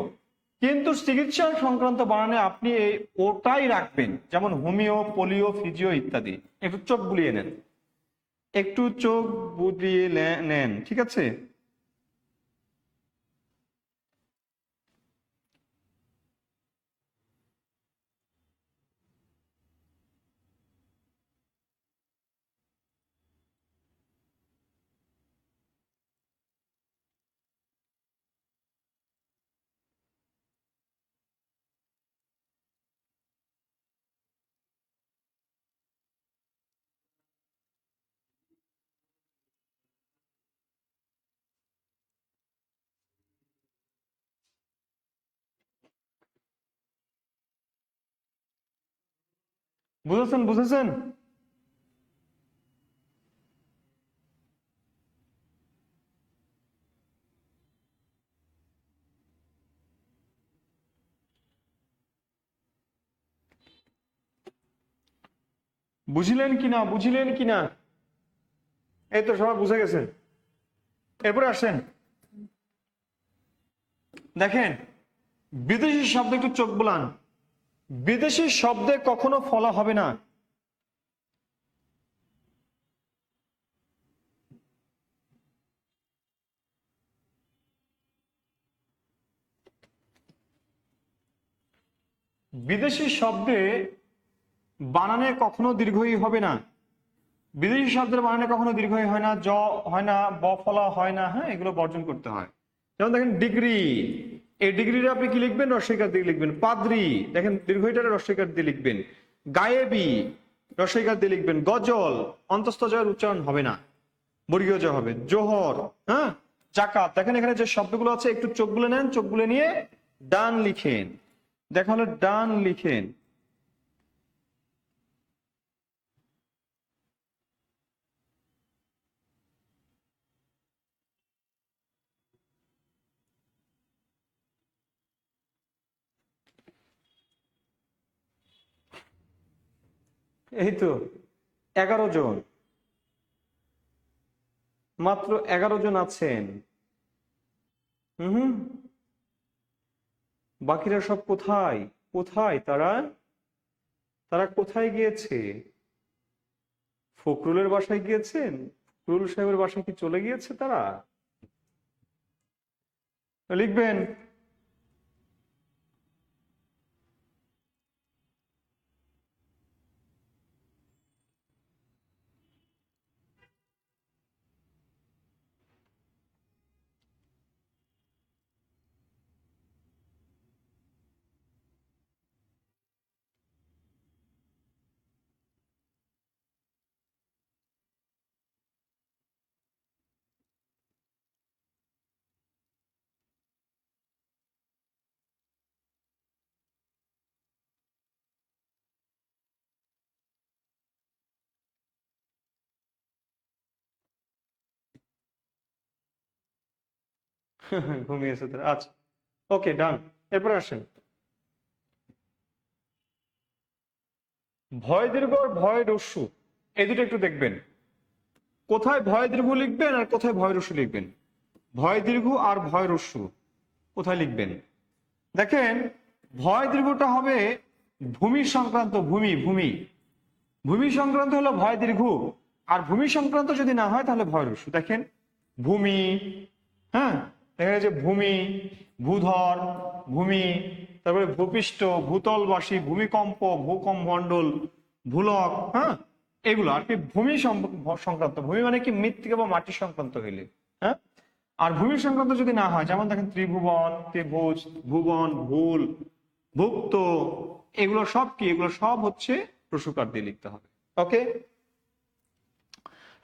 কিন্তু চিকিৎসা সংক্রান্ত বানানে আপনি এই ওটাই রাখবেন, যেমন হোমিও, পোলিও, ফিজিও ইত্যাদি। একটু চোখ বুলিয়ে নেন, একটু চোখ বুলিয়ে নেন, ঠিক আছে? বুঝেছেন বুঝেছেন? বুঝলেন কিনা, বুঝলেন কিনা? এই তো সবাই বুঝে গেছেন। এরপরে আসেন, দেখেন বিদেশি শব্দ, একটু চোখ বুলান, বিদেশি শব্দে কখনো ফলা হবে না। বিদেশি শব্দে বানানে কখনো দীর্ঘই হবে না, বিদেশি শব্দের বানানে কখনো দীর্ঘই হয় না, জ হয় না, ব ফলা হয় না, হ্যাঁ, এগুলো বর্জন করতে হয়। যেমন দেখেন ডিগ্রি, এই ডিগ্রিটা আপনি কি লিখবেন, রস্বইকার দিয়ে লিখবেন। পাদ্রি, দেখেন দীর্ঘইটারে রস্বইকার দিয়ে লিখবেন। গায়েবী, রস্বইকার দিয়ে লিখবেন। গজল, অন্তস্থ জয়ের উচ্চারণ হবে না, বর্গীয় জ হবে। জোহর, হ্যাঁ, জাকাত, দেখেন এখানে যে শব্দগুলো আছে একটু চোখ বুলে নেন, চোখ বুলে নিয়ে ডান লিখেন, দেখা হলো ডান লিখেন। এই তো 11 জন, মাত্র 11 জন আছেন। হুম, বাকিরা সব কোথায়, কোথায় তারা, তারা কোথায় গিয়েছে? ফখরুলের বাসায় গিয়েছেন? ফখরুল সাহেবের বাসায় কি চলে গিয়েছে তারা? লিখবেন ঘুমিয়েছে তারা, আচ্ছা ওকে ডান। এরপরে আসেন, ভয় দীর্ঘ আর ভয় রস্যু এই দুটো একটু দেখবেন, কোথায় ভয় দীর্ঘ লিখবেন আর কোথায় ভয় রস্যু লিখবেন। ভয় দীর্ঘ আর ভয় রস্যু কোথায় লিখবেন? দেখেন, ভয় দীর্ঘটা হবে ভূমি সংক্রান্ত, ভূমি ভূমি ভূমি সংক্রান্ত হলো ভয় দীর্ঘ, আর ভূমি সংক্রান্ত যদি না হয় তাহলে ভয় রস্যু। দেখেন ভূমি, হ্যাঁ দেখেন যে ভূমি, ভূধর, ভূমি, তারপরে ভূপৃষ্ঠ, ভূতলবাসী, ভূমিকম্প, ভূকম্পমণ্ডল, ভূলক, হ্যাঁ এগুলো আর কি ভূমি সংক্রান্ত। ভূমি মানে কি মৃত্তিকা বা মাটি সংক্রান্ত হইলে, হ্যাঁ। আর ভূমি সংক্রান্ত যদি না হয়, যেমন দেখেন ত্রিভুবন, ত্রিভুজ, ভুবন, ভুল, ভুক্ত, এগুলো সব কি, এগুলো সব হচ্ছে রস্যুকার দিয়ে লিখতে হবে। ওকে,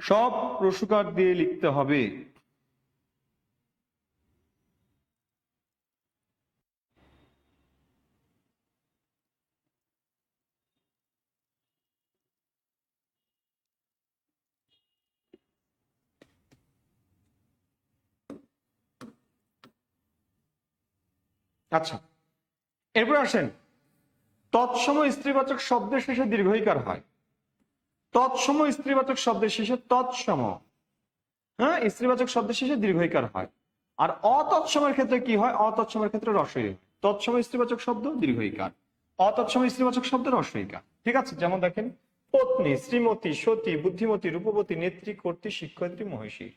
সব রস্যুকার দিয়ে লিখতে হবে। আচ্ছা, এরপর আসেন, তৎসময় স্ত্রীবাচক শব্দের শেষে দীর্ঘইকার হয়। তৎসময় স্ত্রীবাচক শব্দের শেষে তৎসম, হ্যাঁ স্ত্রীবাচক শব্দের শেষে দীর্ঘইকার হয়। আর অতৎসমের ক্ষেত্রে কি হয়? অতৎসমের ক্ষেত্রে রস্বই হয়। তৎসময় স্ত্রীবাচক শব্দ দীর্ঘইকার, অতৎসময় স্ত্রীবাচক শব্দ রস্বইকার। ঠিক আছে, যেমন দেখেন পত্নী, শ্রীমতী, সতী, বুদ্ধিমতী, রূপবতী, নেত্রী, কর্ত্রী, শিক্ষয়িত্রী, মহিষী।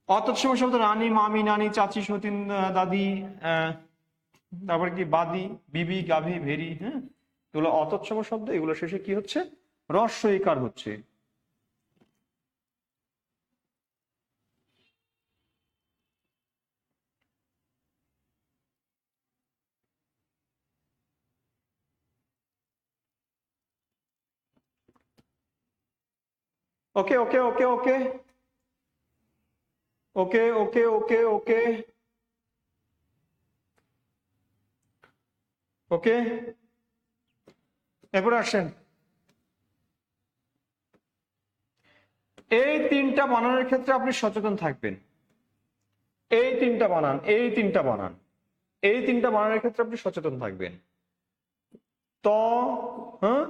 অতৎসময় শব্দ রানী, মামি, নানি, চাচি, সতীন, দাদি, তারপরে কি বাদি, বিবি, গাভী, ভেরি, হ্যাঁ এগুলো অতৎসম শব্দ, এগুলো শেষে কি হচ্ছে? রস্বইকার হচ্ছে। ওকে ওকে ওকে ওকে ওকে ওকে ওকে ওকে ওকে, এরপরে আসেন, এই তিনটা বানানের ক্ষেত্রে আপনি সচেতন থাকবেন। এই তিনটা বানান, এই তিনটা বানান, এই তিনটা বানানের ক্ষেত্রে আপনি সচেতন থাকবেন। ত, হ্যাঁ,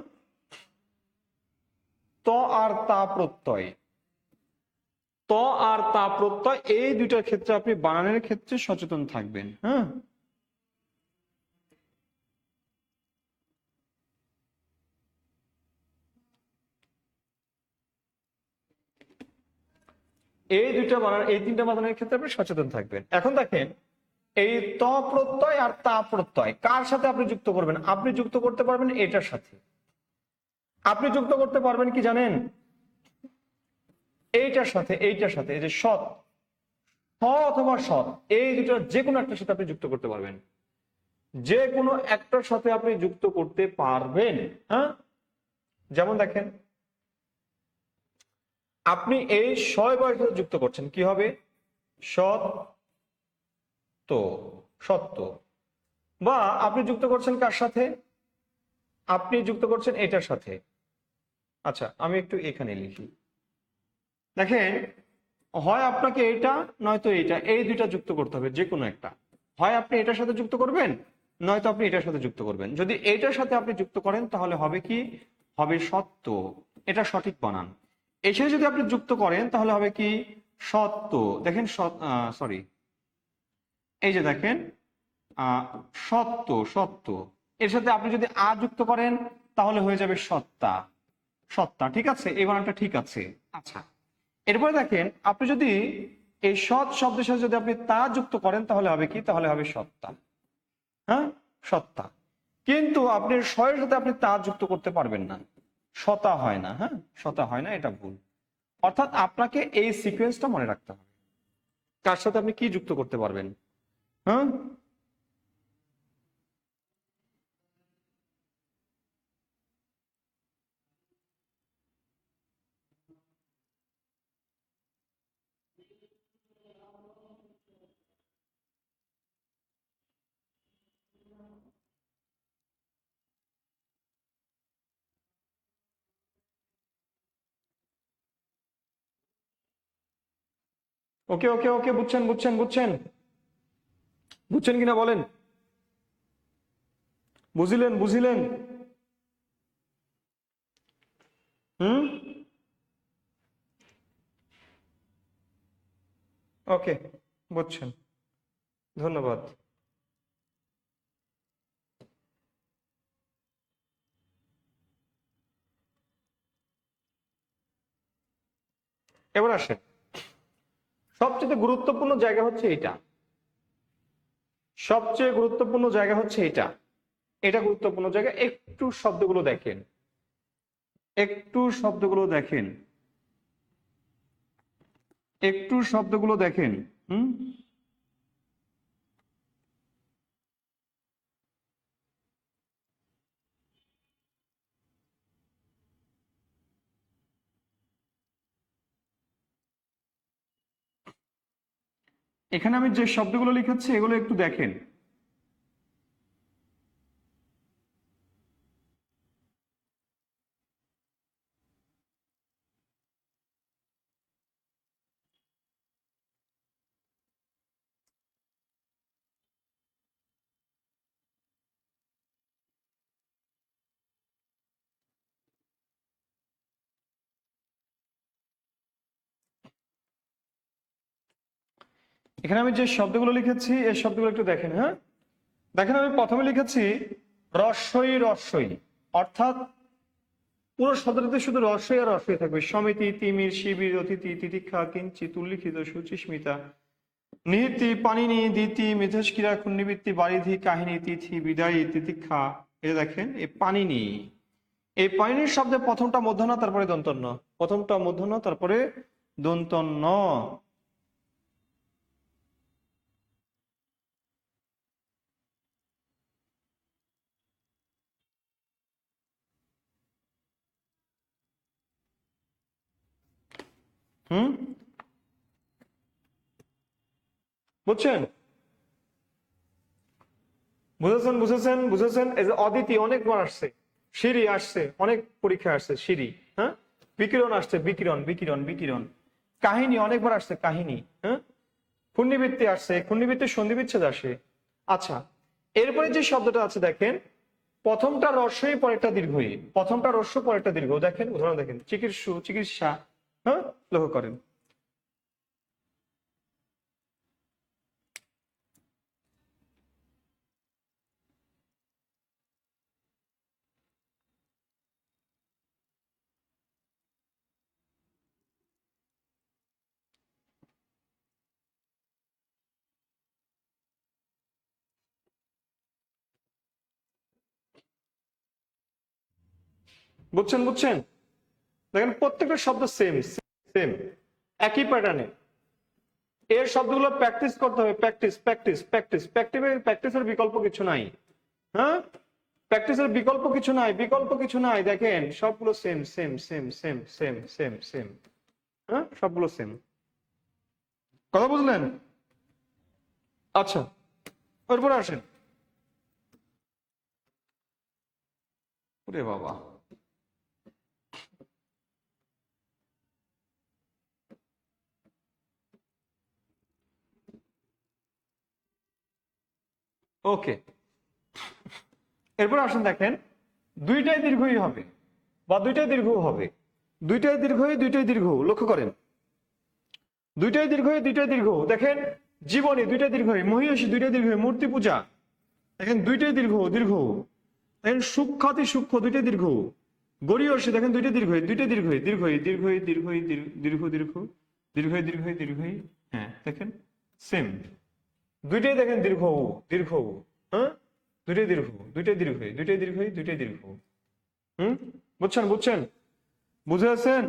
ত আর তা প্রত্যয়, ত আর তা প্রত্যয় এই দুইটার ক্ষেত্রে আপনি বানানের ক্ষেত্রে সচেতন থাকবেন। হ্যাঁ, এই দুইটা বানান, এই তিনটা বানানের ক্ষেত্রে আপনি সচেতন থাকবেন। এখন দেখেন, এই ত প্রত্যয় আর তা প্রত্যয় কার সাথে আপনি যুক্ত করবেন? আপনি যুক্ত করতে পারবেন এটার সাথে। আপনি যুক্ত করতে পারবেন কি জানেন? এইটার সাথে, এইটার সাথে, এই যে সৎ, স অথবা সৎ, এই দুটোর যে কোনো একটার সাথে আপনি যুক্ত করতে পারবেন, যে কোনো একটার সাথে আপনি যুক্ত করতে পারবেন। হ্যাঁ, যেমন দেখেন, আপনি এই শয় বয়ের সাথে যুক্ত করছেন, কি হবে? সত্য, সত্য। বা আপনি যুক্ত করছেন কার সাথে? আপনি যুক্ত করছেন এটার সাথে। আচ্ছা, আমি একটু এখানে লিখি। দেখেন, হয় আপনাকে এটা নয়তো এটা, এই দুইটা যুক্ত করতে হবে, যে কোনো একটা। হয় আপনি এটার সাথে যুক্ত করবেন, নয়তো আপনি এটার সাথে যুক্ত করবেন। যদি এটার সাথে আপনি যুক্ত করেন তাহলে হবে কি? হবে সত্য, এটা সঠিক বানান। এই সাথে যদি আপনি যুক্ত করেন তাহলে হবে কি? সত্য। দেখেন, সরি, এই যে দেখেন, আহ সত্য, সত্য। এর সাথে আপনি যদি আ যুক্ত করেন তাহলে হয়ে যাবে সত্তা, সত্তা। ঠিক আছে, এই বানানটা ঠিক আছে। আচ্ছা, এরপরে দেখেন, আপনি যদি এই সৎ শব্দের সাথে যদি আপনি তা যুক্ত করেন তাহলে হবে কি? তাহলে হবে সত্তা। হ্যাঁ, সত্তা। কিন্তু আপনি শয়ের সাথে আপনি তা যুক্ত করতে পারবেন না, শতা হয় না। হ্যাঁ, শতা হয় না, এটা ভুল। অর্থাৎ আপনাকে এই সিকোয়েন্সটা মনে রাখতে হবে, কার সাথে আপনি কি যুক্ত করতে পারবেন। হ্যাঁ, ওকে ওকে ওকে, বুঝছেন বুঝছেন বুঝছেন বুঝছেন কিনা বলেন, বুঝিলেন বুঝিলেন? হুম, ওকে, বুঝছেন, ধন্যবাদ। এবার আসেন, সবচেয়ে গুরুত্বপূর্ণ জায়গা হচ্ছে এটা, সবচেয়ে গুরুত্বপূর্ণ জায়গা হচ্ছে এটা, এটা গুরুত্বপূর্ণ জায়গা। একটু শব্দগুলো দেখেন, একটু শব্দগুলো দেখেন, একটু শব্দগুলো দেখেন। হুম, এখানে আমি যে শব্দগুলো লিখাচ্ছি এগুলো একটু দেখেন। এখানে আমি যে শব্দগুলো লিখেছি এই শব্দগুলো একটু দেখেন। হ্যাঁ, দেখেন আমি প্রথমে লিখেছি রস্বই রস্বই, অর্থাৎ পুরো শব্দটিতে শুধু রস্বই আর রস্বই থাকবে। সমিতি, তিমির, শিবির, অতিথি, তিতিক্ষা, কিঞ্চিত, উল্লিখিত, সুচিস্মিতা, নিহিতি, পানিনি, দিতি, মিথস্ক্রিয়া, ক্ষুণ্ণিবৃত্তি, বারিধি, কাহিনী, তিথি, বিদায়ী, তিতিক্ষা। এটা দেখেন এই পানিনি, এই পানিনির শব্দে প্রথমটা মূর্ধন্য তারপরে দন্তন্য, প্রথমটা মূর্ধন্য তারপরে দন্তন্য। হুম, বুঝছেন বুঝেছেন বুঝেছেন বুঝেছেন? এই যে অদিতি অনেকবার আসছে, সিঁড়ি আসছে অনেক পরীক্ষা আসছে সিঁড়ি। হ্যাঁ, বিকিরণ আসছে, বিকিরণ বিকিরণ বিকিরণ। কাহিনী অনেকবার আসছে, কাহিনী। হ্যাঁ, ক্ষুণ্ণিবৃত্তি আসছে, ক্ষুণ্ণিবৃত্তির সন্ধি বিচ্ছেদ আসে। আচ্ছা, এরপরে যে শব্দটা আছে দেখেন, প্রথমটা রস্বই পরেরটা দীর্ঘই, প্রথমটা রস্য পরেরটা দীর্ঘ। দেখেন উদাহরণ দেখেন, চিকিৎসু, চিকিৎসা। হ্যাঁ, লক্ষ্য করেন। বুঝছেন বুঝছেন? দেখেন প্রত্যেকটা শব্দ সেম সেম, একই প্যাটার্নে। এর শব্দগুলো প্র্যাকটিস করতে হবে, প্র্যাকটিস প্র্যাকটিস প্র্যাকটিস প্র্যাকটিস, প্র্যাকটিসের বিকল্প কিছু নাই। হ্যাঁ, প্র্যাকটিসের বিকল্প কিছু নাই, বিকল্প কিছু নাই। দেখেন সবগুলো same same same same same same same. হ্যাঁ, সবগুলো সেম। কথা বুঝলেন? আচ্ছা, এরপরে আসেন। ওরে বাবা, ওকে, এরপর আসেন দেখেন, দুইটাই দীর্ঘই হবে বা দুইটাই দীর্ঘ হবে, দুইটাই দীর্ঘই দুইটাই দীর্ঘ। লক্ষ্য করেন, দুইটাই দীর্ঘই দুইটাই দীর্ঘ। দেখেন জীবনী দুইটাই দীর্ঘই, মহিষী দুইটাই দীর্ঘই, মূর্তি পূজা দেখেন দুইটাই দীর্ঘ দীর্ঘ। দেখেন সূক্ষাতি সূক্ষ্ম দুইটাই দীর্ঘ, গরিয়সী দেখেন দুইটাই দীর্ঘই, দুইটাই দীর্ঘই দীর্ঘই দীর্ঘই দীর্ঘই দীর্ঘ দীর্ঘ দীর্ঘই দীর্ঘই দীর্ঘই। হ্যাঁ দেখেন সেম, দুইটাই দেখেন দীর্ঘ দীর্ঘ। হ্যাঁ, দুইটাই দীর্ঘ, দুইটাই দীর্ঘই দুইটাই দীর্ঘই দুইটাই দীর্ঘ। হুম, বুঝছেন বুঝছেন? বুঝে আছেন?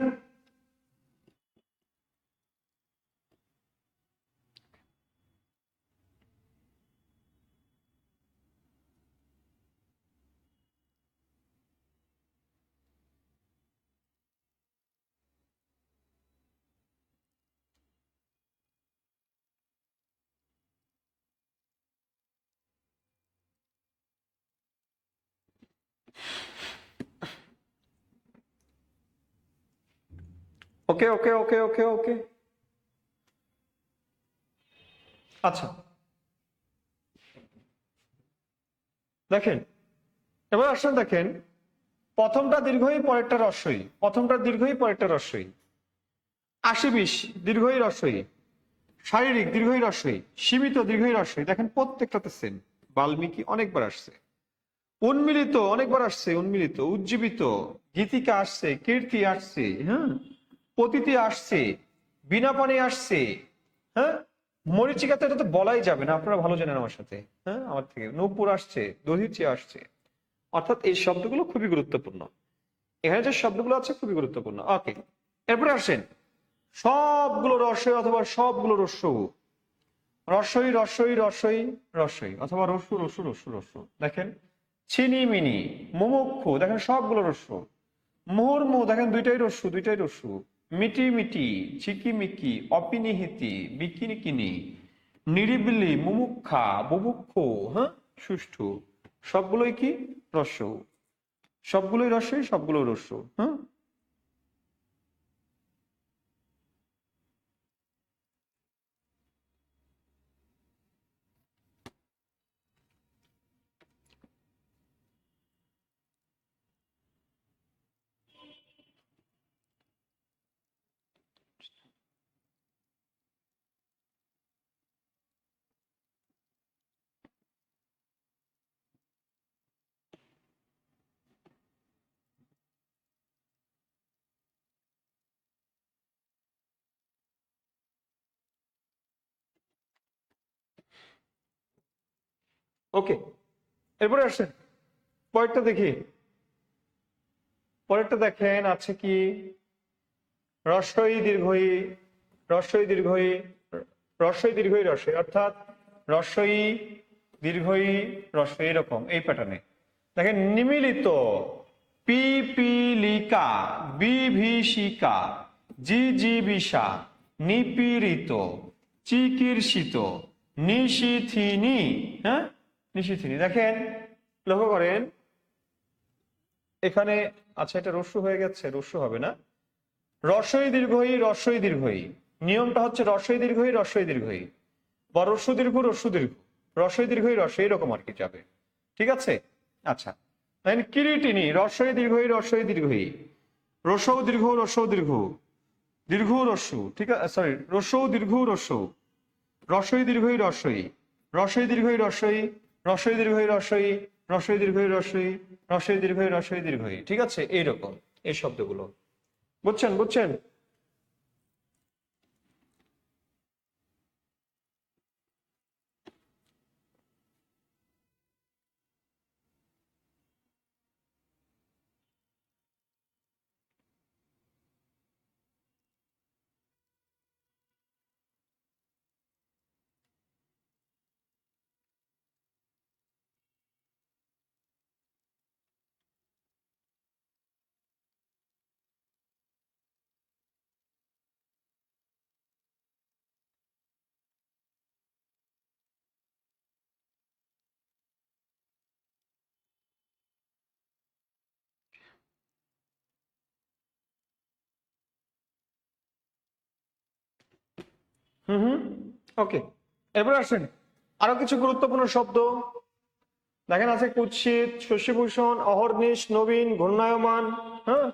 ওকে ওকে ওকে ওকে ওকে, আচ্ছা দেখেন, এবার আসলে দেখেন, প্রথমটা দীর্ঘই পরেরটা রস্বই, প্রথমটা দীর্ঘই পরেরটা রস্বই। 80-20 দীর্ঘই রস্বই, শারীরিক দীর্ঘই রস্বই, সীমিত দীর্ঘই রস্বই। দেখেন প্রত্যেকটাতে সেম। বাল্মীকি অনেকবার আসছে, উন্মিলিত অনেকবার আসছে, উন্মিলিত, উজ্জীবিত, গীতিকা আসছে, কীর্তি আসছে, হ্যাঁ, পতিতি আসছে, বিনা পানি আসছে, হ্যাঁ, মরিচিকাতে এটা তো বলাই যাবে না, আপনারা ভালো জানেন আমার সাথে, হ্যাঁ, আমার থেকে নূপুর আসছে, দধিচি আসছে। অর্থাৎ এই শব্দগুলো খুবই গুরুত্বপূর্ণ, এখানে যে শব্দগুলো আছে খুবই গুরুত্বপূর্ণ। ওকে, এরপরে আসেন সবগুলো রস্বই অথবা সবগুলো রস্য, রস্বই রস্বই রস্বই রস্বই অথবা রস্যু রস্যু রস্যু রস্যু। দেখেন ছিনি মিনি, মুমুক্ষু, দেখেন সবগুলো রস্য। মুহুর্মু, দেখেন দুইটাই রস্যু, দুইটাই রস্যু। মিটি মিটি, চিকিমিকি, অপিনিহিতি, বিকিনিকিনি, নিরিবিলি, মুমুক্ষা, বুভুক্ষু, হ্যাঁ, সুষ্ঠু, সবগুলোই কি রস্য, সবগুলোই রস্যই, সবগুলো রস্য, হ্যাঁ। ওকে, এরপরে আসেন পরেরটা দেখি। পরেরটা দেখেন আছে কি, রস্বই দীর্ঘই, রস্বই দীর্ঘই, রস্বই দীর্ঘই রস্বই, অর্থাৎ রস্বই দীর্ঘই রস্বই, এরকম এই প্যাটার্নে। দেখেন নিমিলিত, পিপিলিকা, বিভীষিকা, জিজিবিষা, নিপীড়িত, চিকির্ষিত, নিশিথিনী, হ্যাঁ, নিশিথিনী। দেখেন লক্ষ্য করেন এখানে, আচ্ছা এটা রস্যু হয়ে গেছে, রস্যু হবে না, রস্বই দীর্ঘই রস্বই দীর্ঘই। নিয়মটা হচ্ছে রস্বই দীর্ঘই রস্বই দীর্ঘই, বা রস্যু দীর্ঘ রস্যু দীর্ঘ, রস্বই দীর্ঘই রস্বই, এরকম আর কি যাবে, ঠিক আছে। আচ্ছা কিরিটিনি, রস্বই দীর্ঘই রস্বই দীর্ঘই, রসৌ দীর্ঘ রসৌ দীর্ঘ, দীর্ঘ রস্যু, ঠিক আছে, সরি রসৌ দীর্ঘ রস্যৌ, রস্বই দীর্ঘই রস্বই, রস্বই দীর্ঘই রস্বই, রস্বই দীর্ঘই রস্বই, রস্বই দীর্ঘই রস্বই, রস্বই দীর্ঘই রস্বই দীর্ঘই, ঠিক আছে, এইরকম এই শব্দগুলো। বুঝছেন বুঝছেন? হুম হুম, ওকে, এবার আসেন আরো কিছু গুরুত্বপূর্ণ শব্দ। দেখেন আছে কুৎসিত, শশীভূষণ, অহর্নিশ, নবীন, ঘূর্ণায়মান, হ্যাঁ,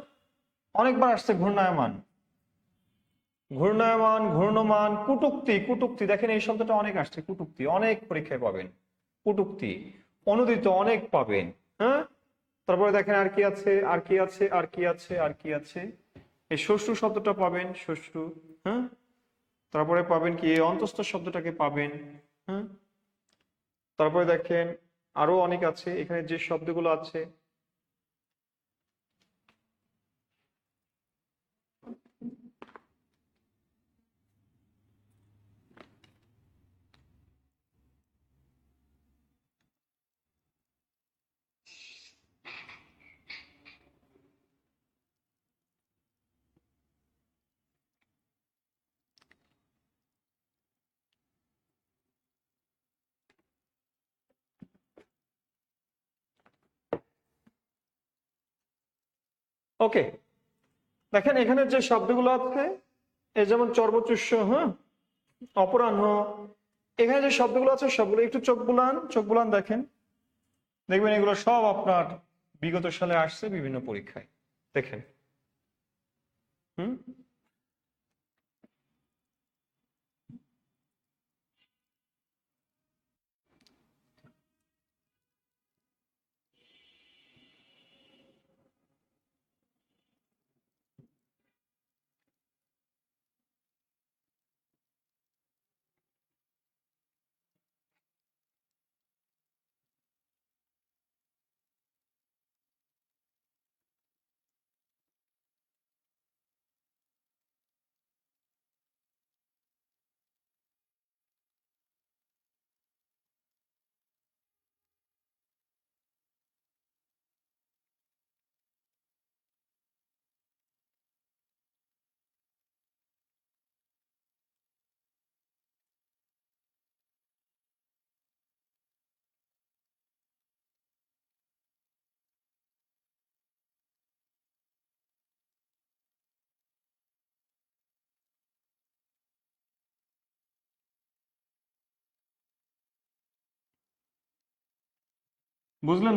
অনেকবার আসছে ঘূর্ণায়মান, ঘূর্ণায়মান, ঘূর্ণমান, কুটুক্তি, কুটুক্তি, দেখেন এই শব্দটা অনেক আসছে, কুটুক্তি অনেক পরীক্ষায় পাবেন, কুটুক্তি, অনুদিত অনেক পাবেন, হ্যাঁ। তারপরে দেখেন আর কি আছে, আর কি আছে, আর কি আছে, আর কি আছে, এই শ্বশ্রু শব্দটা পাবেন, শ্বশ্রু, হ্যাঁ। তারপরে পাবেন কি এই অন্তস্থ শব্দটাকে পাবেন, হ্যাঁ। তারপরে দেখেন আরো অনেক আছে, এখানে যে শব্দগুলো আছে, ওকে। দেখেন এখানে যে শব্দগুলো আছে, এই যেমন চর্বচুষ্য, হ্যাঁ, অপরাহ্ন, এখানে যে শব্দগুলো আছে সবগুলো একটু চোখ বুলান দেখেন, দেখবেন এগুলো সব আপনার বিগত সালে আসছে বিভিন্ন পরীক্ষায়। দেখেন, হুম,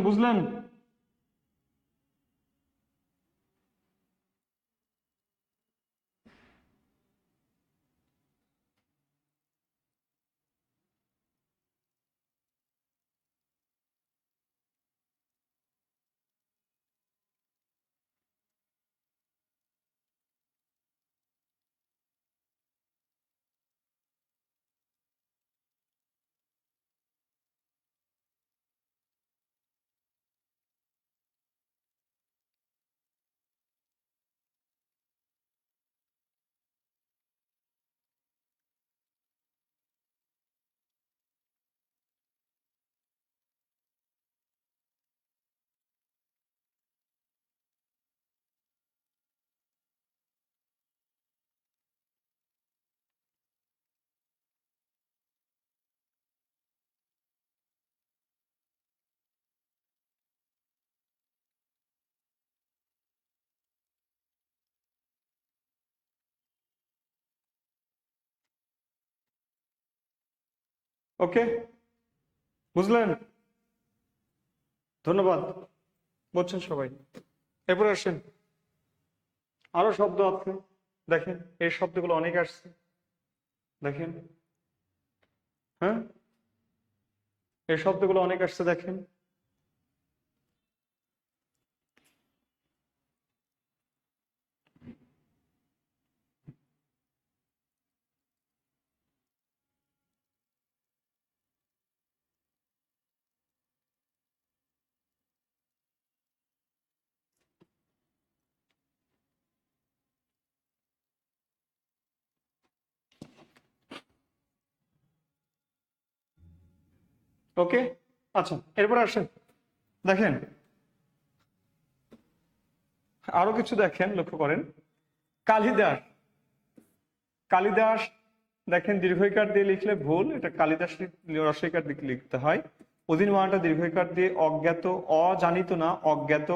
বুঝলেন? ওকে, বুঝলেন? ধন্যবাদ। বুঝছেন সবাই? এরপরে আসেন, আরো শব্দ আছে। দেখেন, এই শব্দগুলো অনেক আসছে। দেখেন, হ্যাঁ, এই শব্দগুলো অনেক আসছে। দেখেন, ওকে। আচ্ছা, এরপরে আসেন, দেখেন আরো কিছু। দেখেন, লক্ষ্য করেন, কালিদাস। কালিদাস, দেখেন দীর্ঘইকার দিয়ে লিখলে ভুল, এটা কালিদাস রসইকার দিয়ে লিখতে হয়। অধীন বানানটা দীর্ঘইকার দিয়ে। অজ্ঞাত, অজানিত না অজ্ঞাত।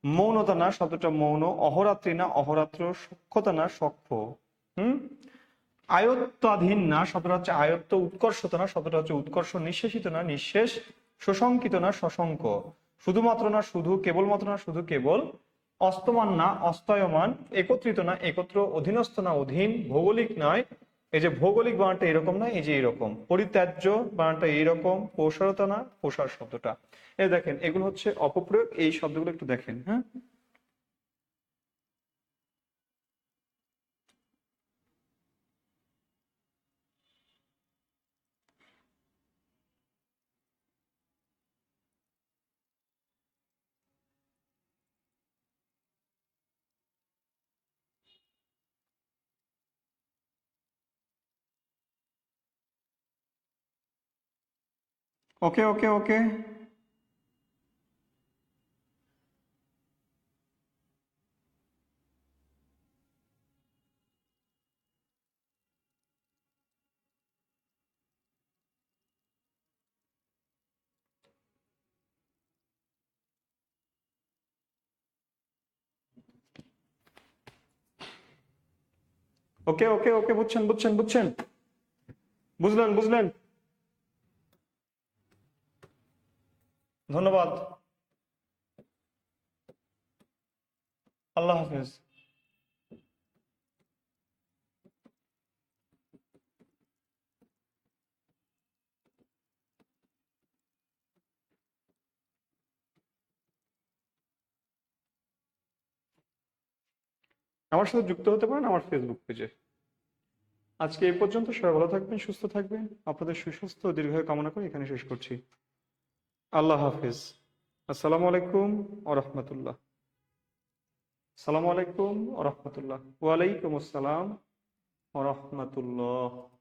মৌনতা না, শব্দটা মৌন। অহরাত্রি না অহরাত্র। সক্ষতা না সক্ষ। হুম, আয়ত্তাধীন না, শব্দটা হচ্ছে আয়ত্ত। উৎকর্ষতা না, শব্দটা হচ্ছে উৎকর্ষ। নিঃশেষিত না নিঃশেষ। শশঙ্কিত না শশঙ্ক। শুধুমাত্র না শুধু। কেবলমাত্র না শুধু কেবল। অস্তমান না অস্তয়মান। একত্রিত না একত্র। অধীনস্থ না অধীন। ভৌগোলিক নয়, এই যে ভৌগোলিক বানানটা এরকম না, এই যে এরকম। পরিত্যাজ্য বানানটা এইরকম। প্রসারতা না প্রসার শব্দটা। এই দেখেন, এগুলো হচ্ছে অপপ্রয়োগ। এই শব্দগুলো একটু দেখেন, হ্যাঁ। ওকে, ওকে, ওকে, ওকে, ওকে, ওকে, বুঝছেন? বুঝলেন? ধন্যবাদ। আল্লাহ হাফেজ। আমার সাথে যুক্ত হতে পারেন আমার ফেসবুক পেজে। আজকে এই পর্যন্ত, সবাই ভালো থাকবেন, সুস্থ থাকবেন। আপনাদের সুস্বাস্থ্য ও দীর্ঘায়ু কামনা করে এখানে শেষ করছি। আল্লাহ হাফেজ। আসসালামু আলাইকুম ওয়া রাহমাতুল্লাহ। আসসালামু আলাইকুম ওয়া রাহমাতুল্লাহ। ওয়া আলাইকুম আসসালাম ওয়া রাহমাতুল্লাহ।